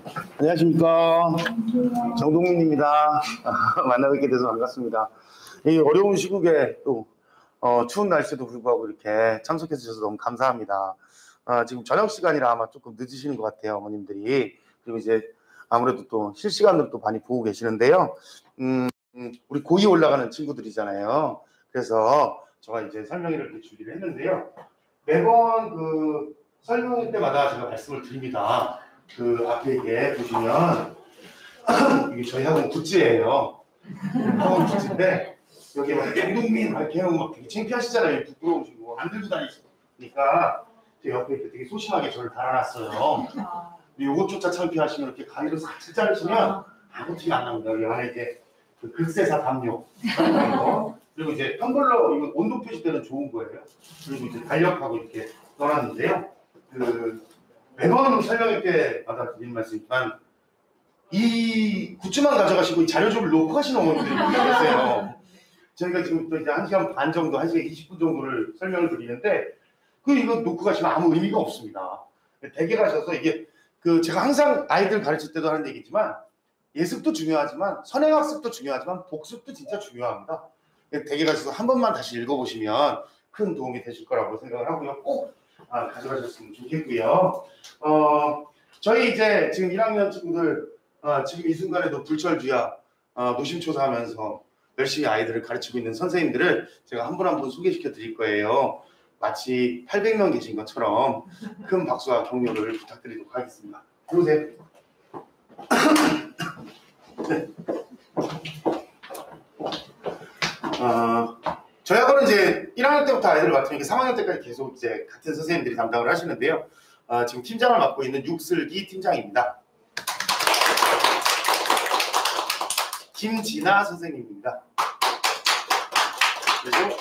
안녕하십니까. 정동민입니다. 만나 뵙게 돼서 반갑습니다. 이 어려운 시국에 또 추운 날씨에도 불구하고 이렇게 참석해 주셔서 너무 감사합니다. 지금 저녁 시간이라 아마 조금 늦으시는 것 같아요, 어머님들이. 그리고 이제 아무래도 또 실시간으로 또 많이 보고 계시는데요. 우리 고2 올라가는 친구들이잖아요. 그래서 제가 이제 설명회를 이렇게 준비를 했는데요. 매번 그 설명회 때마다 제가 말씀을 드립니다. 그 앞에 이게 보시면 이게 저희 학원 굿즈예요. 학원 굿즈인데 여기 막 정동민 이렇게 하면 막 되게 창피하시잖아요. 부끄러우시고 안 들고 다니시니까 제 옆에 이렇게 되게 소심하게 저를 달아놨어요. 요것조차 창피하시면 이렇게 가위로 싹 자르시면 아무 티가 안 납니다. 여기 안에 이제 그 글쎄사 담요 그리고 이제 텀블러 이거 온도 표시되는 좋은 거예요. 그리고 이제 달력하고 이렇게 넣어놨는데요. 그 매번 설명회 때마다 드리는 말씀이지만 이 굿즈만 가져가시고 이 자료집을 놓고 가시는 어머님들이 계세요. 저희가 지금 또 이제 1시간 반 정도, 1시간 20분 정도를 설명을 드리는데 이거 놓고 가시면 아무 의미가 없습니다. 댁에 가셔서 이게 제가 항상 아이들 가르칠 때도 하는 얘기지만 예습도 중요하지만 선행학습도 중요하지만 복습도 진짜 중요합니다. 댁에 가셔서 한 번만 다시 읽어보시면 큰 도움이 되실 거라고 생각을 하고요. 꼭 가져가셨으면 좋겠고요. 저희 이제 지금 1학년 친구들 지금 이 순간에도 불철주야 노심초사하면서 열심히 아이들을 가르치고 있는 선생님들을 제가 한 분 한 분 소개시켜 드릴 거예요. 마치 800명 계신 것처럼 큰 박수와 격려를 부탁드리도록 하겠습니다. 들어오세요. 네. 저희 학원은 이제 1학년 때부터 아이들을 맡으니까 3학년 때까지 계속 이제 같은 선생님들이 담당을 하시는데요. 지금 팀장을 맡고 있는 육슬기 팀장입니다. 김진아 선생님입니다. 그리고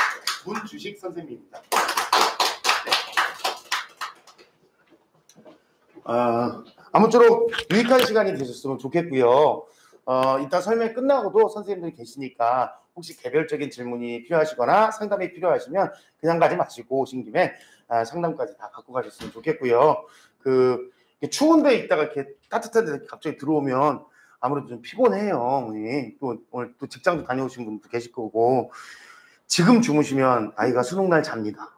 문주식 선생님입니다. 네. 아무쪼록 유익한 시간이 되셨으면 좋겠고요. 이따 설명 끝나고도 선생님들이 계시니까 혹시 개별적인 질문이 필요하시거나 상담이 필요하시면 그냥 가지 마시고 오신 김에 상담까지 다 갖고 가셨으면 좋겠고요. 추운데 있다가 이렇게 따뜻한 데 갑자기 들어오면 아무래도 좀 피곤해요. 어머니. 또 오늘 또 직장도 다녀오신 분도 계실 거고 지금 주무시면 아이가 수능날 잡니다.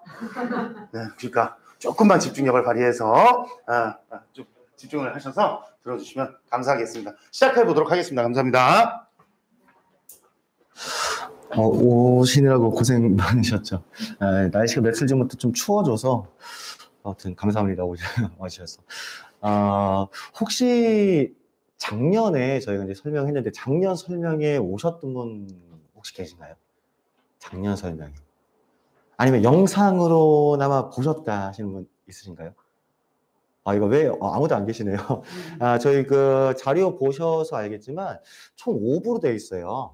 네, 그러니까 조금만 집중력을 발휘해서 좀 집중을 하셔서 들어주시면 감사하겠습니다. 시작해 보도록 하겠습니다. 감사합니다. 오시느라고 고생 많으셨죠. 날씨가 며칠 전부터 좀 추워져서 아무튼 감사합니다. 와주셔서. 혹시 작년에 저희가 이제 설명했는데 작년 설명에 오셨던 분 혹시 계신가요? 작년 설명에. 아니면 영상으로나마 보셨다 하시는 분 있으신가요? 이거 왜 아무도 안 계시네요. 저희 자료 보셔서 알겠지만 총 5부로 되어 있어요.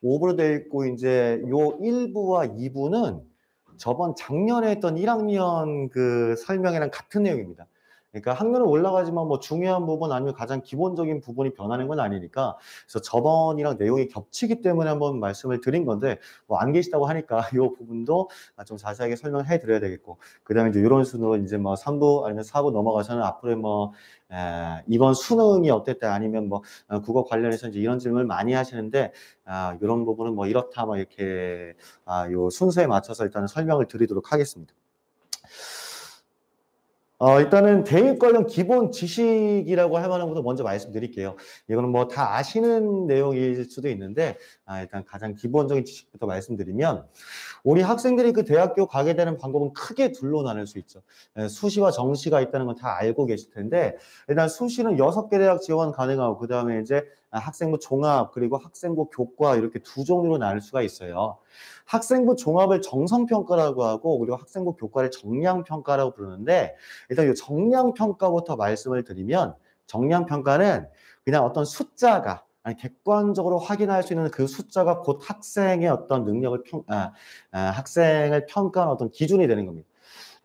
5부로 되어 있고 이제 요 1부와 2부는 저번 작년에 했던 1학년 설명이랑 같은 내용입니다. 그러니까 학년은 올라가지만 뭐 중요한 부분 아니면 가장 기본적인 부분이 변하는 건 아니니까 그래서 저번이랑 내용이 겹치기 때문에 한번 말씀을 드린 건데 뭐 안 계시다고 하니까 이 부분도 좀 자세하게 설명해 드려야 되겠고 그다음에 이제 이런 순으로 이제 뭐 3부 아니면 4부 넘어가서는 앞으로 뭐 이번 수능이 어땠다 아니면 뭐 국어 관련해서 이제 이런 질문을 많이 하시는데 이런 부분은 뭐 이렇다 뭐 이렇게 요 순서에 맞춰서 일단은 설명을 드리도록 하겠습니다. 일단은 대입 관련 기본 지식이라고 할 만한 것도 먼저 말씀드릴게요. 이거는 뭐 다 아시는 내용일 수도 있는데 일단 가장 기본적인 지식부터 말씀드리면 우리 학생들이 대학교 가게 되는 방법은 크게 둘로 나눌 수 있죠. 수시와 정시가 있다는 건 다 알고 계실 텐데 일단 수시는 6개 대학 지원 가능하고 그 다음에 이제 학생부 종합 그리고 학생부 교과 이렇게 두 종류로 나눌 수가 있어요. 학생부 종합을 정성평가라고 하고 그리고 학생부 교과를 정량평가라고 부르는데 일단 이 정량평가부터 말씀을 드리면 정량평가는 그냥 어떤 숫자가 객관적으로 확인할 수 있는 그 숫자가 곧 학생의 어떤 능력을 학생을 평가하는 어떤 기준이 되는 겁니다.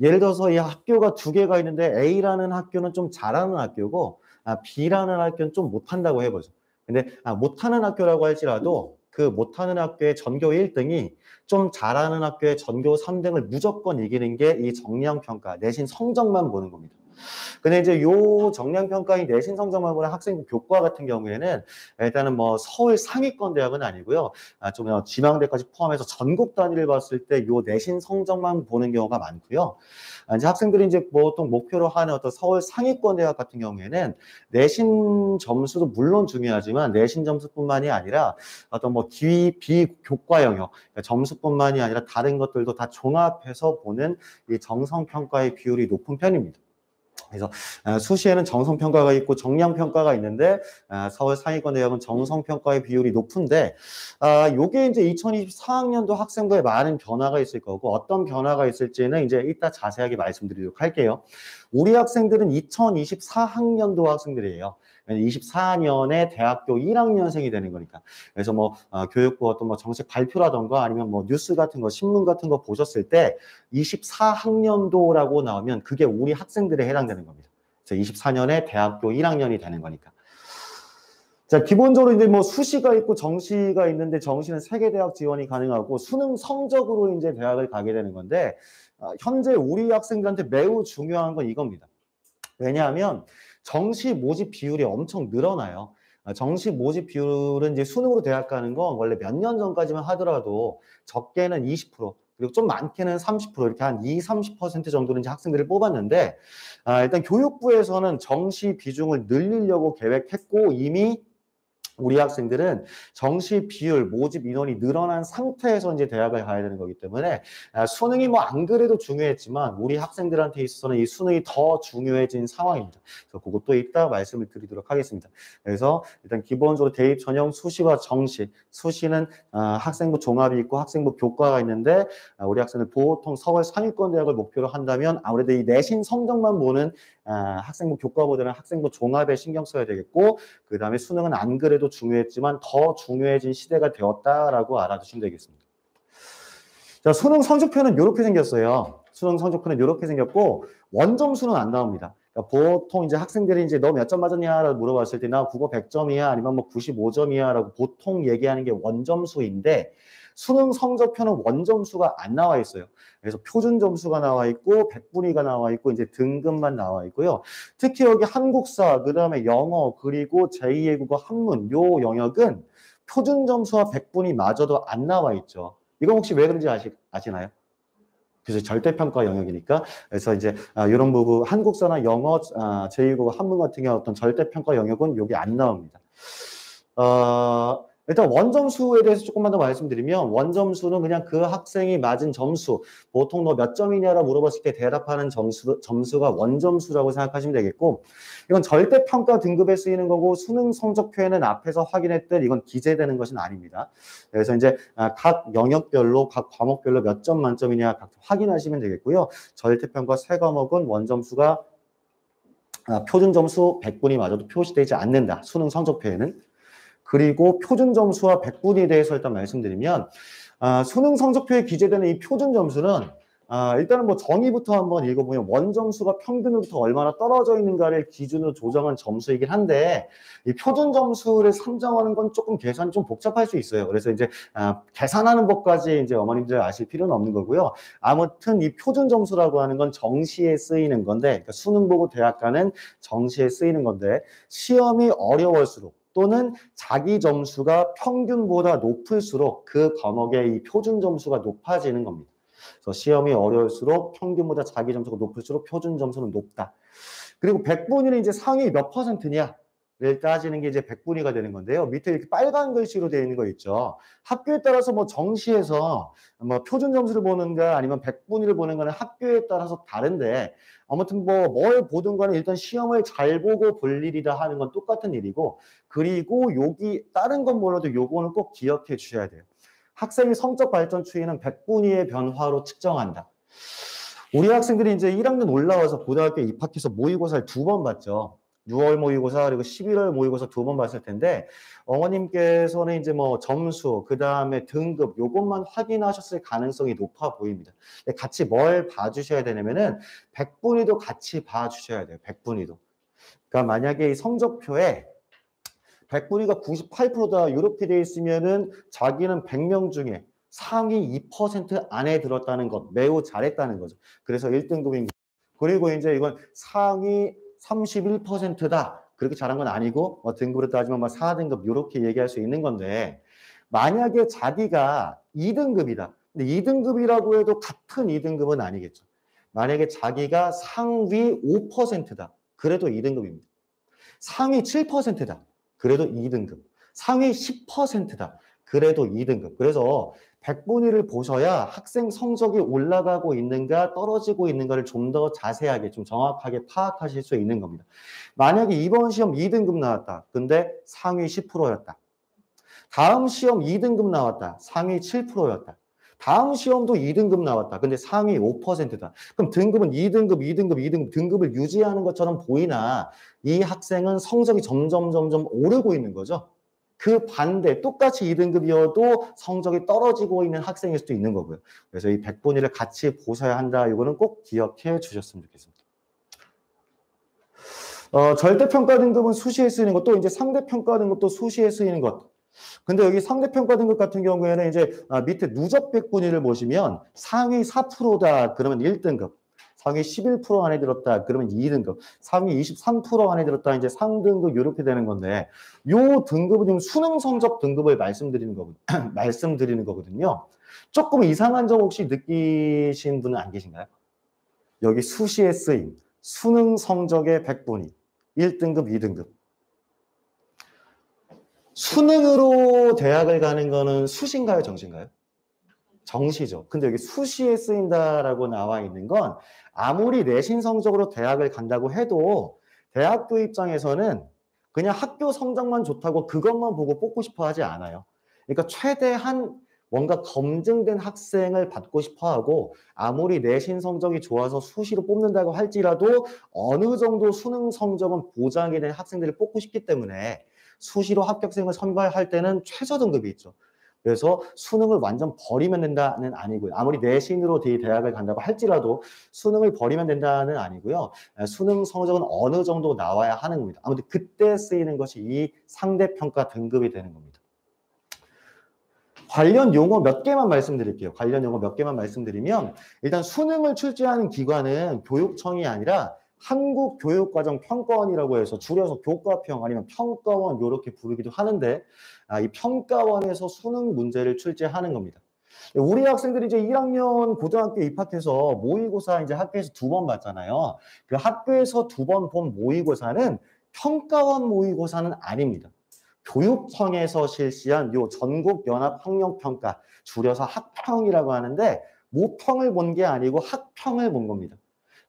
예를 들어서 이 학교가 두 개가 있는데 A라는 학교는 좀 잘하는 학교고 B라는 학교는 좀 못한다고 해보죠. 근데 못하는 학교라고 할지라도 그 못하는 학교의 전교 1등이 좀 잘하는 학교의 전교 3등을 무조건 이기는 게 이 정량평가 내신 성적만 보는 겁니다. 근데 이제 요 정량평가인 내신 성적만 보는 학생부 교과 같은 경우에는 일단은 뭐 서울 상위권 대학은 아니고요. 좀 지방대까지 포함해서 전국 단위를 봤을 때 요 내신 성적만 보는 경우가 많고요. 이제 학생들이 이제 보통 목표로 하는 어떤 서울 상위권 대학 같은 경우에는 내신 점수도 물론 중요하지만 내신 점수뿐만이 아니라 어떤 뭐 비교과 영역, 그러니까 점수뿐만이 아니라 다른 것들도 다 종합해서 보는 이 정성평가의 비율이 높은 편입니다. 그래서 수시에는 정성평가가 있고 정량평가가 있는데 서울 상위권 대학은 정성평가의 비율이 높은데 요게 이제 2024학년도 학생부에 많은 변화가 있을 거고 어떤 변화가 있을지는 이제 이따 자세하게 말씀드리도록 할게요. 우리 학생들은 2024학년도 학생들이에요. 24년에 대학교 1학년생이 되는 거니까. 그래서 뭐 교육부 어떤 뭐 정책 발표라던가 아니면 뭐 뉴스 같은 거, 신문 같은 거 보셨을 때 24학년도라고 나오면 그게 우리 학생들에 해당되는 겁니다. 그래서 24년에 대학교 1학년이 되는 거니까. 자, 기본적으로 이제 뭐 수시가 있고 정시가 있는데 정시는 세계대학 지원이 가능하고 수능 성적으로 이제 대학을 가게 되는 건데 현재 우리 학생들한테 매우 중요한 건 이겁니다. 왜냐하면 정시 모집 비율이 엄청 늘어나요. 정시 모집 비율은 이제 수능으로 대학 가는 건 원래 몇 년 전까지만 하더라도 적게는 20%, 그리고 좀 많게는 30% 이렇게 한 20-30% 정도는 이제 학생들을 뽑았는데 일단 교육부에서는 정시 비중을 늘리려고 계획했고 이미 우리 학생들은 정시 비율, 모집 인원이 늘어난 상태에서 이제 대학을 가야 되는 거기 때문에 수능이 뭐 안 그래도 중요했지만 우리 학생들한테 있어서는 이 수능이 더 중요해진 상황입니다. 그래서 그것도 이따 말씀을 드리도록 하겠습니다. 그래서 일단 기본적으로 대입 전형 수시와 정시, 수시는 학생부 종합이 있고 학생부 교과가 있는데 우리 학생들 보통 서울 상위권 대학을 목표로 한다면 아무래도 이 내신 성적만 보는 학생부 교과보다는 학생부 종합에 신경 써야 되겠고 그 다음에 수능은 안 그래도 중요했지만 더 중요해진 시대가 되었다라고 알아두시면 되겠습니다. 자, 수능 성적표는 이렇게 생겼어요. 수능 성적표는 이렇게 생겼고 원점수는 안 나옵니다. 그러니까 보통 이제 학생들이 이제 너 몇 점 맞았냐라고 물어봤을 때 나 국어 100점이야 아니면 뭐 95점이야라고 보통 얘기하는 게 원점수인데 수능 성적표는 원점수가 안 나와 있어요. 그래서 표준 점수가 나와 있고 백분위가 나와 있고 이제 등급만 나와 있고요. 특히 여기 한국사, 그다음에 영어, 그리고 제2외 국어 한문 요 영역은 표준 점수와 백분위 마저도 안 나와 있죠. 이건 혹시 왜 그런지 아시나요? 그래서 절대평가 영역이니까. 그래서 이제 이런 부분 한국사나 영어, 제2외 국어 한문 같은 경우 어떤 절대평가 영역은 여기 안 나옵니다. 일단 원점수에 대해서 조금만 더 말씀드리면 원점수는 그냥 그 학생이 맞은 점수, 보통 너 몇 점이냐라고 물어봤을 때 대답하는 점수가 원점수라고 생각하시면 되겠고 이건 절대평가 등급에 쓰이는 거고 수능 성적표에는 앞에서 확인했던 이건 기재되는 것은 아닙니다. 그래서 이제 각 영역별로 각 과목별로 몇 점 만점이냐 확인하시면 되겠고요. 절대평가 세 과목은 원점수가 표준 점수 100분이 맞아도 표시되지 않는다. 수능 성적표에는. 그리고 표준 점수와 백분위에 대해서 일단 말씀드리면 수능 성적표에 기재되는 이 표준 점수는 일단은 뭐 정의부터 한번 읽어보면 원점수가 평균으로부터 얼마나 떨어져 있는가를 기준으로 조정한 점수이긴 한데 이 표준 점수를 산정하는 건 조금 계산이 좀 복잡할 수 있어요. 그래서 이제 계산하는 법까지 이제 어머님들 아실 필요는 없는 거고요. 아무튼 이 표준 점수라고 하는 건 정시에 쓰이는 건데 그러니까 수능 보고 대학 가는 정시에 쓰이는 건데 시험이 어려울수록 또는 자기 점수가 평균보다 높을수록 그 과목의 이 표준 점수가 높아지는 겁니다. 그래서 시험이 어려울수록 평균보다 자기 점수가 높을수록 표준 점수는 높다. 그리고 백분위는 이제 상위 몇 %냐를 따지는 게 이제 백분위가 되는 건데요. 밑에 이렇게 빨간 글씨로 되어 있는 거 있죠. 학교에 따라서 뭐 정시에서 뭐 표준 점수를 보는가 아니면 백분위를 보는 거는 학교에 따라서 다른데 아무튼 뭐 뭘 보든 간에 일단 시험을 잘 보고 볼 일이다 하는 건 똑같은 일이고 그리고 여기 다른 건 몰라도 요거는 꼭 기억해 주셔야 돼요. 학생의 성적 발전 추이는 백분위의 변화로 측정한다. 우리 학생들이 이제 1학년 올라와서 고등학교 입학해서 모의고사를 2번 봤죠. 6월 모의고사 그리고 11월 모의고사 2번 봤을 텐데 어머님께서는 이제 뭐 점수 그다음에 등급 요것만 확인하셨을 가능성이 높아 보입니다. 같이 뭘 봐주셔야 되냐면은 백분위도 같이 봐주셔야 돼요. 백분위도. 그러니까 만약에 이 성적표에 백분위가 98%다 이렇게 돼 있으면은 자기는 100명 중에 상위 2% 안에 들었다는 것 매우 잘했다는 거죠. 그래서 1등급인 그리고 이제 이건 상위 31%다. 그렇게 잘한 건 아니고 등급으로 따지면 4등급 이렇게 얘기할 수 있는 건데 만약에 자기가 2등급이다. 근데 2등급이라고 해도 같은 2등급은 아니겠죠. 만약에 자기가 상위 5%다. 그래도 2등급입니다. 상위 7%다. 그래도 2등급. 상위 10%다. 그래도 2등급. 그래서 백분위를 보셔야 학생 성적이 올라가고 있는가 떨어지고 있는가를 좀 더 자세하게 좀 정확하게 파악하실 수 있는 겁니다. 만약에 이번 시험 2등급 나왔다. 근데 상위 10%였다. 다음 시험 2등급 나왔다. 상위 7%였다. 다음 시험도 2등급 나왔다. 근데 상위 5%다. 그럼 등급은 2등급, 2등급, 2등급 등급을 유지하는 것처럼 보이나 이 학생은 성적이 점점 오르고 있는 거죠. 그 반대 똑같이 2등급이어도 성적이 떨어지고 있는 학생일 수도 있는 거고요. 그래서 이 백분위를 같이 보셔야 한다. 이거는 꼭 기억해 주셨으면 좋겠습니다. 절대평가 등급은 수시에 쓰이는 것, 또 이제 상대평가 등급도 수시에 쓰이는 것. 근데 여기 상대평가 등급 같은 경우에는 이제 밑에 누적 백분위를 보시면 상위 4%다 그러면 1등급, 상위 11% 안에 들었다 그러면 2등급, 상위 23% 안에 들었다 이제 3등급 이렇게 되는 건데 요 등급은 지금 수능 성적 등급을 말씀드리는 거거든요. 조금 이상한 점 혹시 느끼신 분은 안 계신가요? 여기 수시에 쓰임 수능 성적의 백분위 1등급, 2등급. 수능으로 대학을 가는 거는 수시인가요, 정시인가요? 정시죠. 근데 여기 수시에 쓰인다라고 나와 있는 건 아무리 내신 성적으로 대학을 간다고 해도 대학교 입장에서는 그냥 학교 성적만 좋다고 그것만 보고 뽑고 싶어 하지 않아요. 그러니까 최대한 뭔가 검증된 학생을 받고 싶어 하고 아무리 내신 성적이 좋아서 수시로 뽑는다고 할지라도 어느 정도 수능 성적은 보장이 된 학생들을 뽑고 싶기 때문에 수시로 합격생을 선발할 때는 최저 등급이 있죠. 그래서 수능을 완전 버리면 된다는 아니고요. 아무리 내신으로 대학을 간다고 할지라도 수능을 버리면 된다는 아니고요. 수능 성적은 어느 정도 나와야 하는 겁니다. 아무튼 그때 쓰이는 것이 이 상대평가 등급이 되는 겁니다. 관련 용어 몇 개만 말씀드릴게요. 관련 용어 몇 개만 말씀드리면 일단 수능을 출제하는 기관은 교육청이 아니라 한국교육과정평가원이라고 해서 줄여서 교과평 아니면 평가원 이렇게 부르기도 하는데 이 평가원에서 수능 문제를 출제하는 겁니다. 우리 학생들이 이제 1학년 고등학교 입학해서 모의고사 이제 학교에서 2번 봤잖아요. 그 학교에서 2번 본 모의고사는 평가원 모의고사는 아닙니다. 교육청에서 실시한 요 전국연합학력평가 줄여서 학평이라고 하는데 모평을 본 게 아니고 학평을 본 겁니다.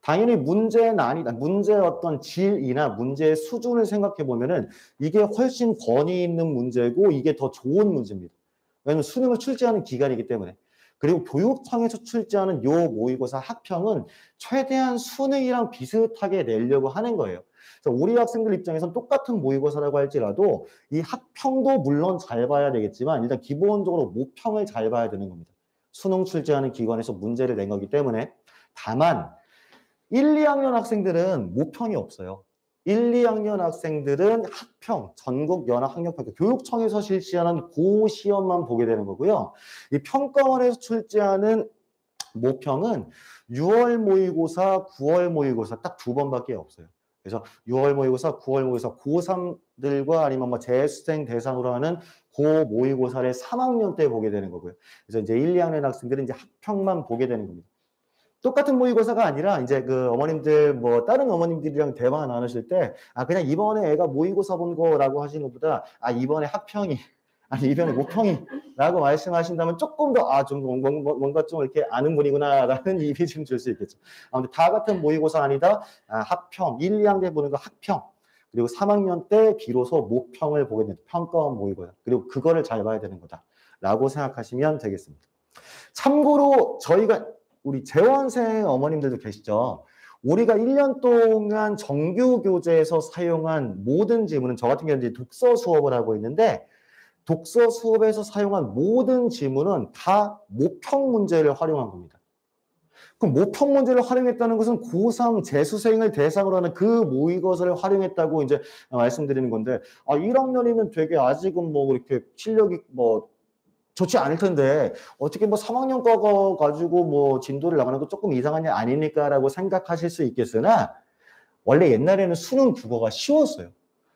당연히 문제의 난이도, 문제의 어떤 질이나 문제의 수준을 생각해 보면은 이게 훨씬 권위 있는 문제고 이게 더 좋은 문제입니다. 왜냐하면 수능을 출제하는 기간이기 때문에. 그리고 교육청에서 출제하는 요 모의고사 학평은 최대한 수능이랑 비슷하게 내려고 하는 거예요. 그래서 우리 학생들 입장에서는 똑같은 모의고사라고 할지라도 이 학평도 물론 잘 봐야 되겠지만 일단 기본적으로 모평을 잘 봐야 되는 겁니다. 수능 출제하는 기관에서 문제를 낸 거기 때문에. 다만 1, 2학년 학생들은 모평이 없어요. 1, 2학년 학생들은 학평, 전국연합학력평가, 교육청에서 실시하는 그 시험만 보게 되는 거고요. 이 평가원에서 출제하는 모평은 6월 모의고사, 9월 모의고사 딱 2번밖에 없어요. 그래서 6월 모의고사, 9월 모의고사, 고3들과 아니면 뭐 재수생 대상으로 하는 고 모의고사를 3학년 때 보게 되는 거고요. 그래서 이제 1, 2학년 학생들은 이제 학평만 보게 되는 겁니다. 똑같은 모의고사가 아니라 이제 그 어머님들 뭐 다른 어머님들이랑 대화 나누실 때 그냥 이번에 애가 모의고사 본 거라고 하시는 것보다 이번에 학평이 아니 이번에 모평이라고 말씀하신다면 조금 더 좀 뭔가 좀 이렇게 아는 분이구나라는 입이 좀 줄 수 있겠죠. 아무튼 다 같은 모의고사 아니다. 학평 1, 2학년 때 보는 거 학평 그리고 3학년 때 비로소 모평을 보게 됩니다. 평가원 모의고사 그리고 그거를 잘 봐야 되는 거다라고 생각하시면 되겠습니다. 참고로 저희가 우리 재원생 어머님들도 계시죠. 우리가 1년 동안 정규 교재에서 사용한 모든 지문은 저 같은 경우는 이제 독서 수업을 하고 있는데 독서 수업에서 사용한 모든 지문은 다 모평 문제를 활용한 겁니다. 그럼 모평 문제를 활용했다는 것은 고3 재수생을 대상으로 하는 그 모의고사를 활용했다고 이제 말씀드리는 건데 1학년이면 되게 아직은 뭐 이렇게 실력이 뭐 좋지 않을 텐데 어떻게 뭐 3학년 거 가지고 뭐 진도를 나가는 거 조금 이상한 일 아닙니까라고 생각하실 수 있겠으나 원래 옛날에는 수능 국어가 쉬웠어요.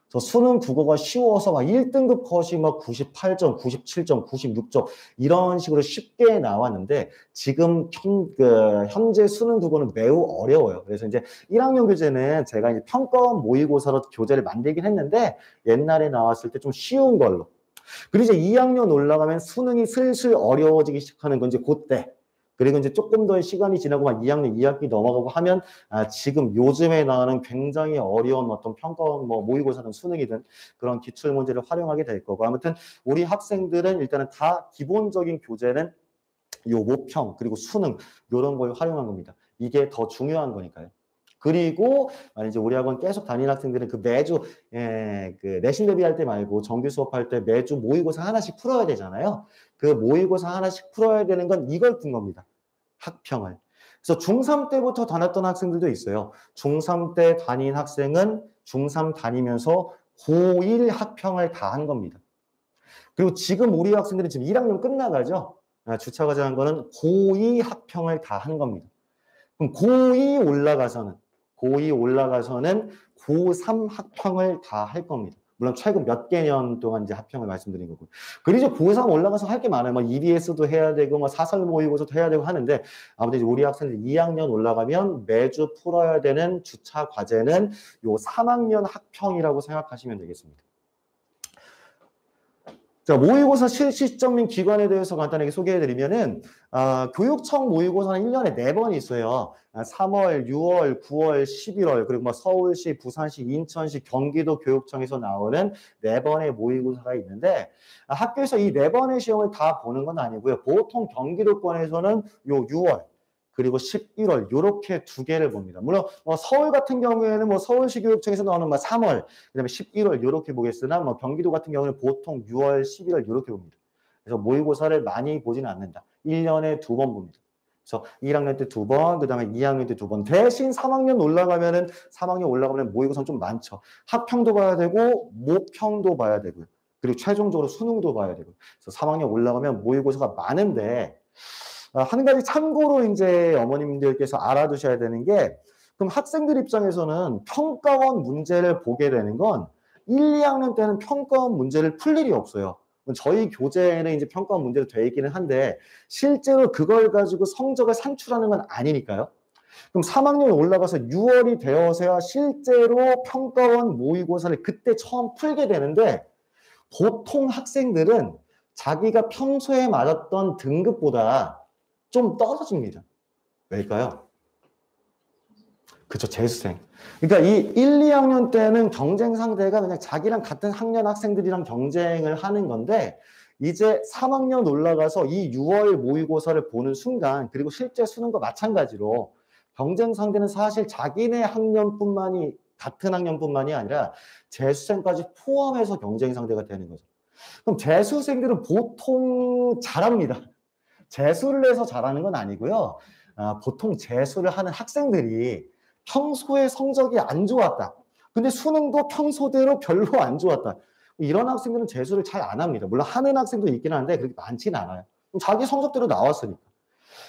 그래서 수능 국어가 쉬워서 막 1등급 컷이 막 98점, 97점, 96점 이런 식으로 쉽게 나왔는데 지금 현재 수능 국어는 매우 어려워요. 그래서 이제 1학년 교재는 제가 이제 평가원 모의고사로 교재를 만들긴 했는데 옛날에 나왔을 때 좀 쉬운 걸로. 그리고 이제 2학년 올라가면 수능이 슬슬 어려워지기 시작하는 건 이제 그때. 그리고 이제 조금 더 시간이 지나고 막 2학년 2학기 넘어가고 하면 지금 요즘에 나오는 굉장히 어려운 어떤 평가원 뭐 모의고사든 수능이든 그런 기출 문제를 활용하게 될 거고 아무튼 우리 학생들은 일단은 다 기본적인 교재는 요 모평 그리고 수능 요런 걸 활용한 겁니다. 이게 더 중요한 거니까요. 그리고 이제 우리 학원 계속 다니는 학생들은 그 매주 그 내신 대비할 때 말고 정규 수업할 때 매주 모의고사 하나씩 풀어야 되잖아요. 그 모의고사 하나씩 풀어야 되는 건 이걸 푼 겁니다. 학평을. 그래서 중3 때부터 다녔던 학생들도 있어요. 중3 때 다닌 학생은 중3 다니면서 고1 학평을 다 한 겁니다. 그리고 지금 우리 학생들은 지금 1학년 끝나가죠. 주차과정한 거는 고2 학평을 다 한 겁니다. 그럼 고2 올라가서는 고3 학평을 다 할 겁니다. 물론 최근 몇 개년 동안 이제 학평을 말씀드린 거고. 그리고 이제 고3 올라가서 할 게 많아요. 뭐 EBS도 해야 되고, 뭐 사설 모의고사도 해야 되고 하는데, 아무튼 이제 우리 학생들 2학년 올라가면 매주 풀어야 되는 주차 과제는 요 3학년 학평이라고 생각하시면 되겠습니다. 자, 모의고사 실시점 및 기관에 대해서 간단하게 소개해드리면은, 교육청 모의고사는 1년에 4번 있어요. 3월, 6월, 9월, 11월, 그리고 뭐 서울시, 부산시, 인천시, 경기도 교육청에서 나오는 4번의 모의고사가 있는데, 학교에서 이 4번의 시험을 다 보는 건 아니고요. 보통 경기도권에서는 요 6월, 그리고 11월 요렇게 2개를 봅니다. 물론 서울 같은 경우에는 뭐 서울시 교육청에서 나오는 뭐 3월, 그다음에 11월 요렇게 보겠으나 뭐 경기도 같은 경우는 보통 6월, 11월 요렇게 봅니다. 그래서 모의고사를 많이 보지는 않는다. 1년에 2번 봅니다. 그래서 1학년 때 2번, 그다음에 2학년 때 2번. 대신 3학년 올라가면 모의고사는 좀 많죠. 학평도 봐야 되고 모평도 봐야 되고요. 그리고 최종적으로 수능도 봐야 되고. 그래서 3학년 올라가면 모의고사가 많은데 한 가지 참고로 이제 어머님들께서 알아두셔야 되는 게 그럼 학생들 입장에서는 평가원 문제를 보게 되는 건 1, 2학년 때는 평가원 문제를 풀 일이 없어요. 저희 교재에는 이제 평가원 문제로 되어 있기는 한데 실제로 그걸 가지고 성적을 산출하는 건 아니니까요. 그럼 3학년 올라가서 6월이 되어서야 실제로 평가원 모의고사를 그때 처음 풀게 되는데 보통 학생들은 자기가 평소에 맞았던 등급보다 좀 떨어집니다. 왜일까요? 그쵸, 재수생. 그러니까 이 1, 2학년 때는 경쟁 상대가 그냥 자기랑 같은 학년 학생들이랑 경쟁을 하는 건데 이제 3학년 올라가서 이 6월 모의고사를 보는 순간 그리고 실제 수능과 마찬가지로 경쟁 상대는 사실 자기네 같은 학년뿐만이 아니라 재수생까지 포함해서 경쟁 상대가 되는 거죠. 그럼 재수생들은 보통 잘합니다. 재수를 해서 잘하는 건 아니고요. 보통 재수를 하는 학생들이 평소에 성적이 안 좋았다. 근데 수능도 평소대로 별로 안 좋았다. 이런 학생들은 재수를 잘 안 합니다. 물론 하는 학생도 있긴 한데 그렇게 많지는 않아요. 자기 성적대로 나왔으니까.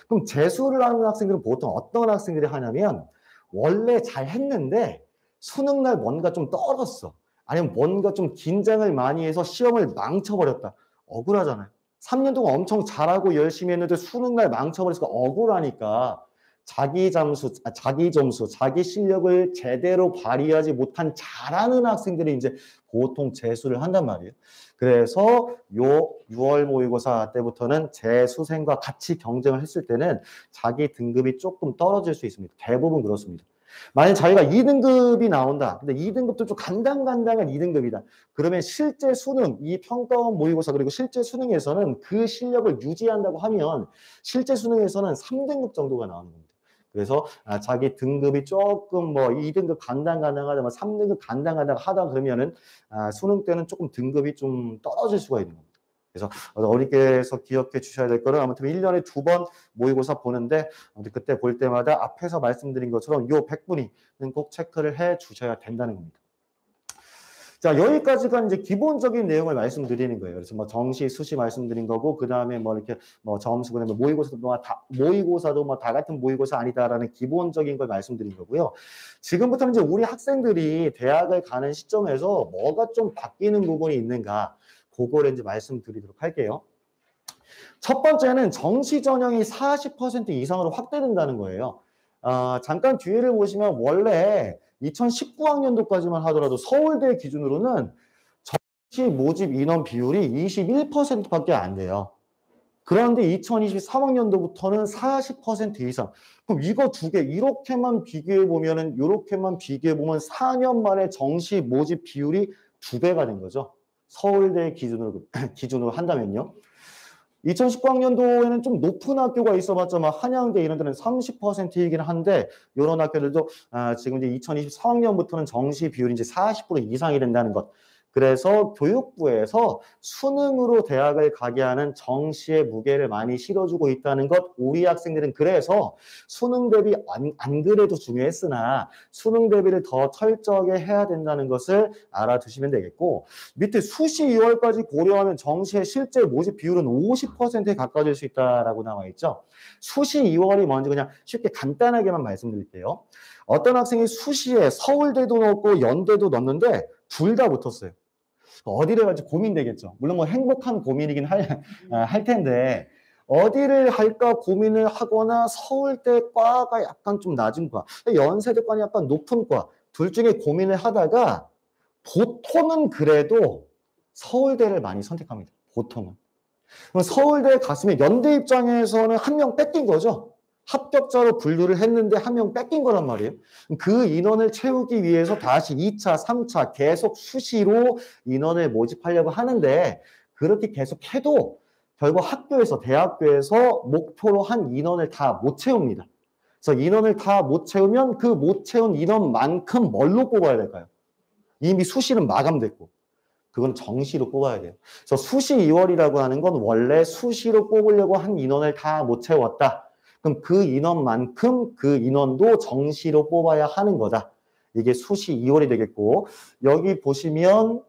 그럼 재수를 하는 학생들은 보통 어떤 학생들이 하냐면 원래 잘 했는데 수능날 뭔가 좀 떨어졌어. 아니면 뭔가 좀 긴장을 많이 해서 시험을 망쳐버렸다. 억울하잖아요. 3년 동안 엄청 잘하고 열심히 했는데 수능날 망쳐버려서 억울하니까 자기 점수, 자기 실력을 제대로 발휘하지 못한 잘하는 학생들이 이제 보통 재수를 한단 말이에요. 그래서 요 6월 모의고사 때부터는 재수생과 같이 경쟁을 했을 때는 자기 등급이 조금 떨어질 수 있습니다. 대부분 그렇습니다. 만약 자기가 2등급이 나온다. 근데 2등급도 좀 간당간당한 2등급이다. 그러면 실제 수능, 이 평가원 모의고사 그리고 실제 수능에서는 그 실력을 유지한다고 하면 실제 수능에서는 3등급 정도가 나오는 겁니다. 그래서 자기 등급이 조금 뭐 2등급 간당간당하다, 뭐 3등급 간당간당하다 그러면은 수능 때는 조금 등급이 좀 떨어질 수가 있는 겁니다. 그래서 어머니께서 기억해 주셔야 될 거는 아무튼 1년에 2번 모의고사 보는데 그때 볼 때마다 앞에서 말씀드린 것처럼 요 100분위는 꼭 체크를 해 주셔야 된다는 겁니다. 자, 여기까지가 이제 기본적인 내용을 말씀드리는 거예요. 그래서 뭐 정시, 수시 말씀드린 거고, 그 다음에 뭐 이렇게 뭐 점수, 그다음에 모의고사도 뭐 다 같은 모의고사 아니다라는 기본적인 걸 말씀드린 거고요. 지금부터는 이제 우리 학생들이 대학을 가는 시점에서 뭐가 좀 바뀌는 부분이 있는가, 그거를 이제 말씀드리도록 할게요. 첫 번째는 정시 전형이 40% 이상으로 확대된다는 거예요. 잠깐 뒤를 보시면 원래 2019학년도까지만 하더라도 서울대 기준으로는 정시 모집 인원 비율이 21%밖에 안 돼요. 그런데 2023학년도부터는 40% 이상. 그럼 이거 두 개 이렇게만 비교해 보면은 이렇게만 비교해 보면 4년 만에 정시 모집 비율이 2배가 된 거죠. 서울대 기준으로 한다면요. 2019학년도에는 좀 높은 학교가 있어봤자 막 한양대 이런 데는 30%이긴 한데 이런 학교들도 지금 이제 2023학년부터는 정시 비율이 이제 40% 이상이 된다는 것. 그래서 교육부에서 수능으로 대학을 가게 하는 정시의 무게를 많이 실어주고 있다는 것. 우리 학생들은 그래서 수능 대비 안 그래도 중요했으나 수능 대비를 더 철저하게 해야 된다는 것을 알아두시면 되겠고, 밑에 수시 2월까지 고려하면 정시의 실제 모집 비율은 50%에 가까워질 수 있다라고 나와 있죠. 수시 2월이 뭔지 그냥 쉽게 간단하게만 말씀드릴게요. 어떤 학생이 수시에 서울대도 넣고 연대도 넣었는데 둘 다 붙었어요. 어디를 갈지 고민되겠죠. 물론 뭐 행복한 고민이긴 할 텐데 어디를 할까 고민을 하거나 서울대 과가 약간 좀 낮은 과, 연세대 과는 약간 높은 과, 둘 중에 고민을 하다가 보통은 그래도 서울대를 많이 선택합니다. 보통은. 그럼 서울대에 갔으면 연대 입장에서는 한 명 뺏긴 거죠. 합격자로 분류를 했는데 한 명 뺏긴 거란 말이에요. 그 인원을 채우기 위해서 다시 2차, 3차 계속 수시로 인원을 모집하려고 하는데 그렇게 계속 해도 결국 대학교에서 목표로 한 인원을 다 못 채웁니다. 그래서 인원을 다 못 채우면 그 못 채운 인원만큼 뭘로 뽑아야 될까요? 이미 수시는 마감됐고. 그건 정시로 뽑아야 돼요. 그래서 수시 2월이라고 하는 건 원래 수시로 뽑으려고 한 인원을 다 못 채웠다. 그럼 그 인원만큼 그 인원도 정시로 뽑아야 하는 거다. 이게 수시 2월이 되겠고, 여기 보시면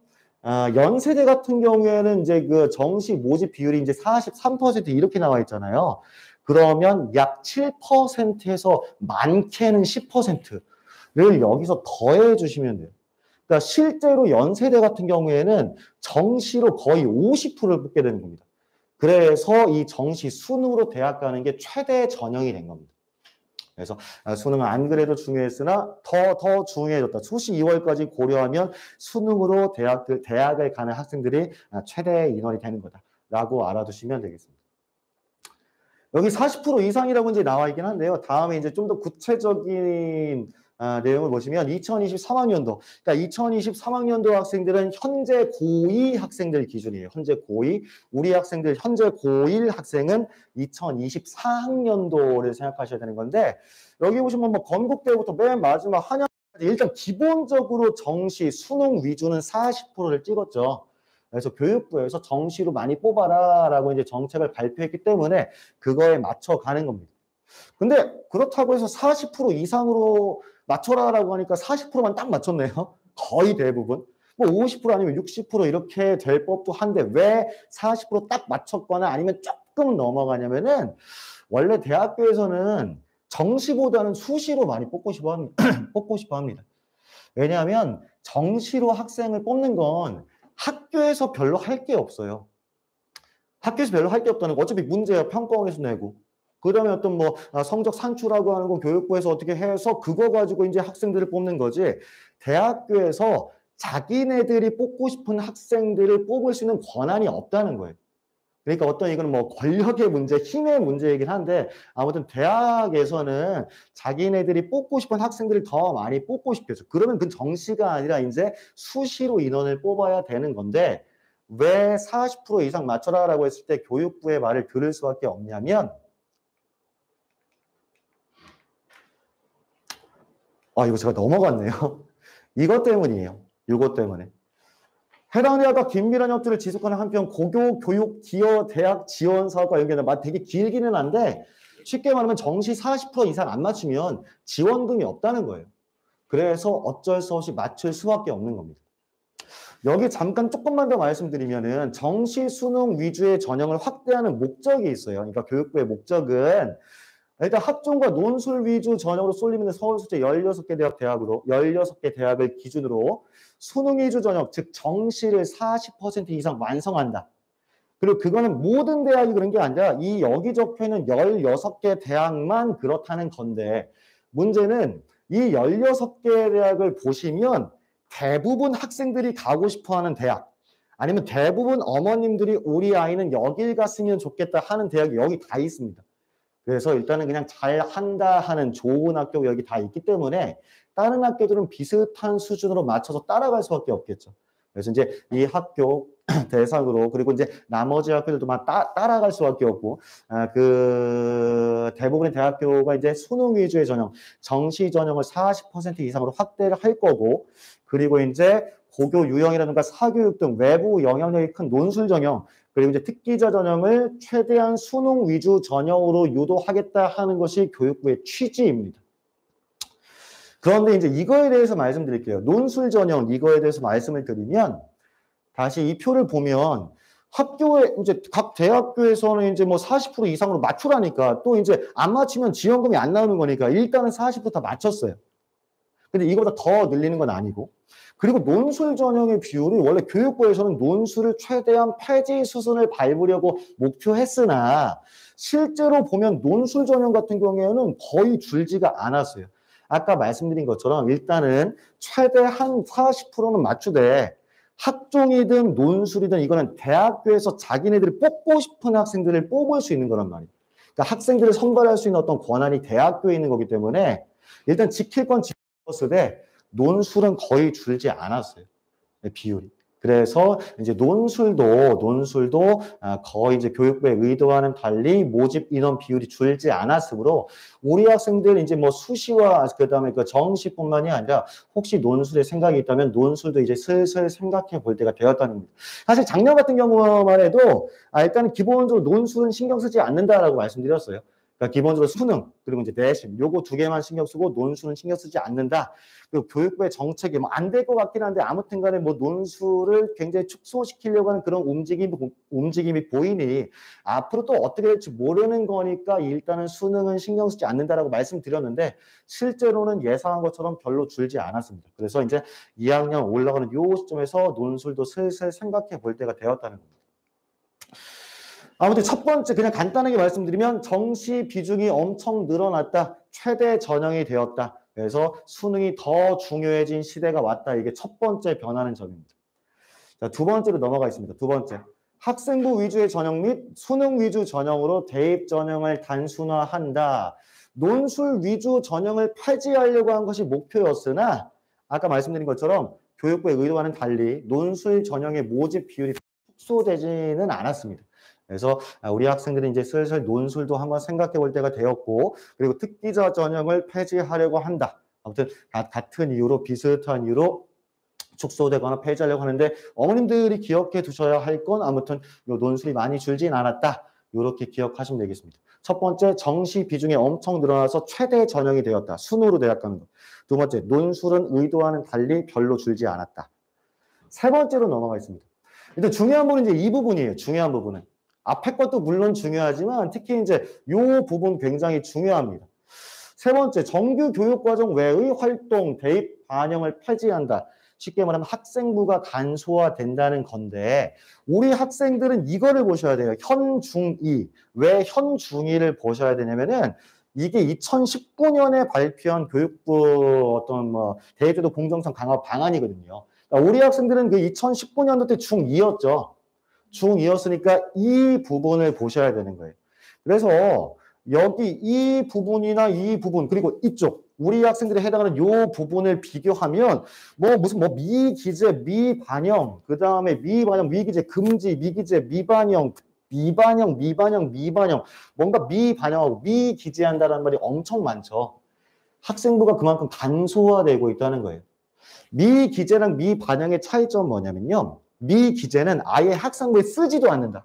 연세대 같은 경우에는 이제 그 정시 모집 비율이 이제 43% 이렇게 나와 있잖아요. 그러면 약 7%에서 많게는 10%를 여기서 더해 주시면 돼요. 그러니까 실제로 연세대 같은 경우에는 정시로 거의 50%를 뽑게 되는 겁니다. 그래서 이 정시 수능으로 대학 가는 게 최대 전형이 된 겁니다. 그래서 수능은 안 그래도 중요했으나 더 중요해졌다. 수시 2월까지 고려하면 수능으로 대학을 가는 학생들이 최대 인원이 되는 거다라고 알아두시면 되겠습니다. 여기 40% 이상이라고 이제 나와 있긴 한데요. 다음에 이제 좀 더 구체적인 내용을 보시면 2023학년도, 그러니까 2023학년도 학생들은 현재 고2 학생들 기준이에요. 현재 고2. 우리 학생들 현재 고1 학생은 2024학년도를 생각하셔야 되는 건데, 여기 보시면 뭐 건국대부터 맨 마지막 한양까지 일단 기본적으로 정시 수능 위주는 40%를 찍었죠. 그래서 교육부에서 정시로 많이 뽑아라라고 이제 정책을 발표했기 때문에 그거에 맞춰가는 겁니다. 근데 그렇다고 해서 40% 이상으로 맞춰라라고 하니까 40%만 딱 맞췄네요. 거의 대부분. 뭐 50% 아니면 60% 이렇게 될 법도 한데 왜 40% 딱 맞췄거나 아니면 조금 넘어가냐면은 원래 대학교에서는 정시보다는 수시로 많이 뽑고 싶어 합니다. 왜냐하면 정시로 학생을 뽑는 건 학교에서 별로 할 게 없어요. 학교에서 별로 할 게 없다는 거 어차피 문제야 평가원에서 내고 그 다음에 어떤 뭐 성적 산출하고 하는 건 교육부에서 어떻게 해서 그거 가지고 이제 학생들을 뽑는 거지 대학교에서 자기네들이 뽑고 싶은 학생들을 뽑을 수 있는 권한이 없다는 거예요. 그러니까 어떤 이건 뭐 권력의 문제, 힘의 문제이긴 한데 아무튼 대학에서는 자기네들이 뽑고 싶은 학생들을 더 많이 뽑고 싶겠죠. 그러면 그 정시가 아니라 이제 수시로 인원을 뽑아야 되는 건데 왜 40% 이상 맞춰라라고 했을 때 교육부의 말을 들을 수밖에 없냐면 이거 제가 넘어갔네요. 이것 때문이에요. 이것 때문에. 해당 대학과 긴밀한 협조를 지속하는 한편 고교 교육 기여 대학 지원 사업과 연계는 되게 길기는 한데 쉽게 말하면 정시 40% 이상 안 맞추면 지원금이 없다는 거예요. 그래서 어쩔 수 없이 맞출 수밖에 없는 겁니다. 여기 잠깐 조금만 더 말씀드리면은 정시 수능 위주의 전형을 확대하는 목적이 있어요. 그러니까 교육부의 목적은 일단 학종과 논술 위주 전형으로 쏠리는 서울수재 16개 대학으로 16개 대학을 기준으로 수능 위주 전형, 즉 정시를 40% 이상 완성한다. 그리고 그거는 모든 대학이 그런 게 아니라 이 여기 적혀 있는 16개 대학만 그렇다는 건데 문제는 이 16개 대학을 보시면 대부분 학생들이 가고 싶어하는 대학 아니면 대부분 어머님들이 우리 아이는 여길 갔으면 좋겠다 하는 대학이 여기 다 있습니다. 그래서 일단은 그냥 잘한다 하는 좋은 학교가 여기 다 있기 때문에 다른 학교들은 비슷한 수준으로 맞춰서 따라갈 수밖에 없겠죠. 그래서 이제 이 학교 대상으로 그리고 이제 나머지 학교들도 막 따라갈 수밖에 없고 그 대부분의 대학교가 이제 수능 위주의 전형, 정시 전형을 40% 이상으로 확대를 할 거고 그리고 이제 고교 유형이라든가 사교육 등 외부 영향력이 큰 논술 전형 그리고 이제 특기자 전형을 최대한 수능 위주 전형으로 유도하겠다 하는 것이 교육부의 취지입니다. 그런데 이제 이거에 대해서 말씀드릴게요. 논술 전형 이거에 대해서 말씀을 드리면 다시 이 표를 보면 학교에 이제 각 대학교에서는 이제 뭐 40% 이상으로 맞추라니까 또 이제 안 맞추면 지원금이 안 나오는 거니까 일단은 40%다 맞췄어요. 근데 이거보다 더 늘리는 건 아니고 그리고 논술 전형의 비율이 원래 교육부에서는 논술을 최대한 폐지 수순을 밟으려고 목표했으나 실제로 보면 논술 전형 같은 경우에는 거의 줄지가 않았어요. 아까 말씀드린 것처럼 일단은 최대한 40%는 맞추되 학종이든 논술이든 이거는 대학교에서 자기네들이 뽑고 싶은 학생들을 뽑을 수 있는 거란 말이에요. 그러니까 학생들을 선발할 수 있는 어떤 권한이 대학교에 있는 거기 때문에 일단 지킬 건 지켰을 논술은 거의 줄지 않았어요. 비율이. 그래서 이제 논술도 거의 이제 교육부의 의도와는 달리 모집 인원 비율이 줄지 않았으므로 우리 학생들 이제 뭐 수시와 그다음에 그 정시뿐만이 아니라 혹시 논술에 생각이 있다면 논술도 이제 슬슬 생각해 볼 때가 되었다는 겁니다. 사실 작년 같은 경우만 해도 일단 기본적으로 논술은 신경 쓰지 않는다라고 말씀드렸어요. 그러니까 기본적으로 수능 그리고 이제 내신 요거 두 개만 신경 쓰고 논술은 신경 쓰지 않는다. 그리고 교육부의 정책이 뭐 안 될 것 같긴 한데 아무튼간에 뭐 논술을 굉장히 축소시키려고 하는 그런 움직임이 보이니 앞으로 또 어떻게 될지 모르는 거니까 일단은 수능은 신경 쓰지 않는다라고 말씀드렸는데 실제로는 예상한 것처럼 별로 줄지 않았습니다. 그래서 이제 2학년 올라가는 요 시점에서 논술도 슬슬 생각해 볼 때가 되었다는 겁니다. 아무튼 첫 번째 그냥 간단하게 말씀드리면 정시 비중이 엄청 늘어났다. 최대 전형이 되었다. 그래서 수능이 더 중요해진 시대가 왔다. 이게 첫 번째 변하는 점입니다. 자, 두 번째로 넘어가겠습니다. 두 번째. 학생부 위주의 전형 및 수능 위주 전형으로 대입 전형을 단순화한다. 논술 위주 전형을 폐지하려고 한 것이 목표였으나 아까 말씀드린 것처럼 교육부의 의도와는 달리 논술 전형의 모집 비율이 축소되지는 않았습니다. 그래서 우리 학생들이 이제 슬슬 논술도 한번 생각해 볼 때가 되었고 그리고 특기자 전형을 폐지하려고 한다. 아무튼 같은 이유로 비슷한 이유로 축소되거나 폐지하려고 하는데 어머님들이 기억해 두셔야 할 건 아무튼 요 논술이 많이 줄진 않았다. 이렇게 기억하시면 되겠습니다. 첫 번째 정시 비중이 엄청 늘어나서 최대 전형이 되었다. 순으로 대학 가는 것. 두 번째 논술은 의도와는 달리 별로 줄지 않았다. 세 번째로 넘어가겠습니다. 일단 중요한 부분은 이제 이 부분이에요. 중요한 부분은. 앞에 것도 물론 중요하지만 특히 이제 이 부분 굉장히 중요합니다. 세 번째, 정규 교육과정 외의 활동, 대입 반영을 폐지한다. 쉽게 말하면 학생부가 간소화된다는 건데 우리 학생들은 이거를 보셔야 돼요. 현중2. 왜 현중2를 보셔야 되냐면은 이게 2019년에 발표한 교육부 어떤 뭐 대입제도 공정성 강화 방안이거든요. 그러니까 우리 학생들은 그 2019년도 때 중2였죠. 중2였으니까 이 부분을 보셔야 되는 거예요. 그래서 여기 이 부분이나 이 부분 그리고 이쪽 우리 학생들이 해당하는 이 부분을 비교하면 뭐 무슨 뭐 미기재, 미반영 그 다음에 미반영, 미기재, 금지, 미기재, 미반영 뭔가 미반영하고 미기재한다는 말이 엄청 많죠. 학생부가 그만큼 간소화되고 있다는 거예요. 미기재랑 미반영의 차이점은 뭐냐면요. 미기재는 아예 학생부에 쓰지도 않는다.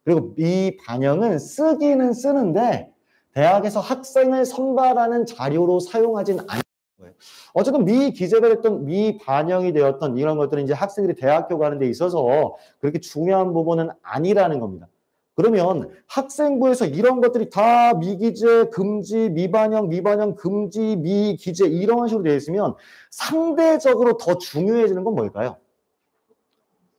그리고 미반영은 쓰기는 쓰는데 대학에서 학생을 선발하는 자료로 사용하진 않는 거예요. 어쨌든 미기재가 됐던 미반영이 되었던 이런 것들은 이제 학생들이 대학교 가는 데 있어서 그렇게 중요한 부분은 아니라는 겁니다. 그러면 학생부에서 이런 것들이 다 미기재, 금지, 미반영, 미반영, 금지, 미기재 이런 식으로 되어 있으면 상대적으로 더 중요해지는 건 뭘까요?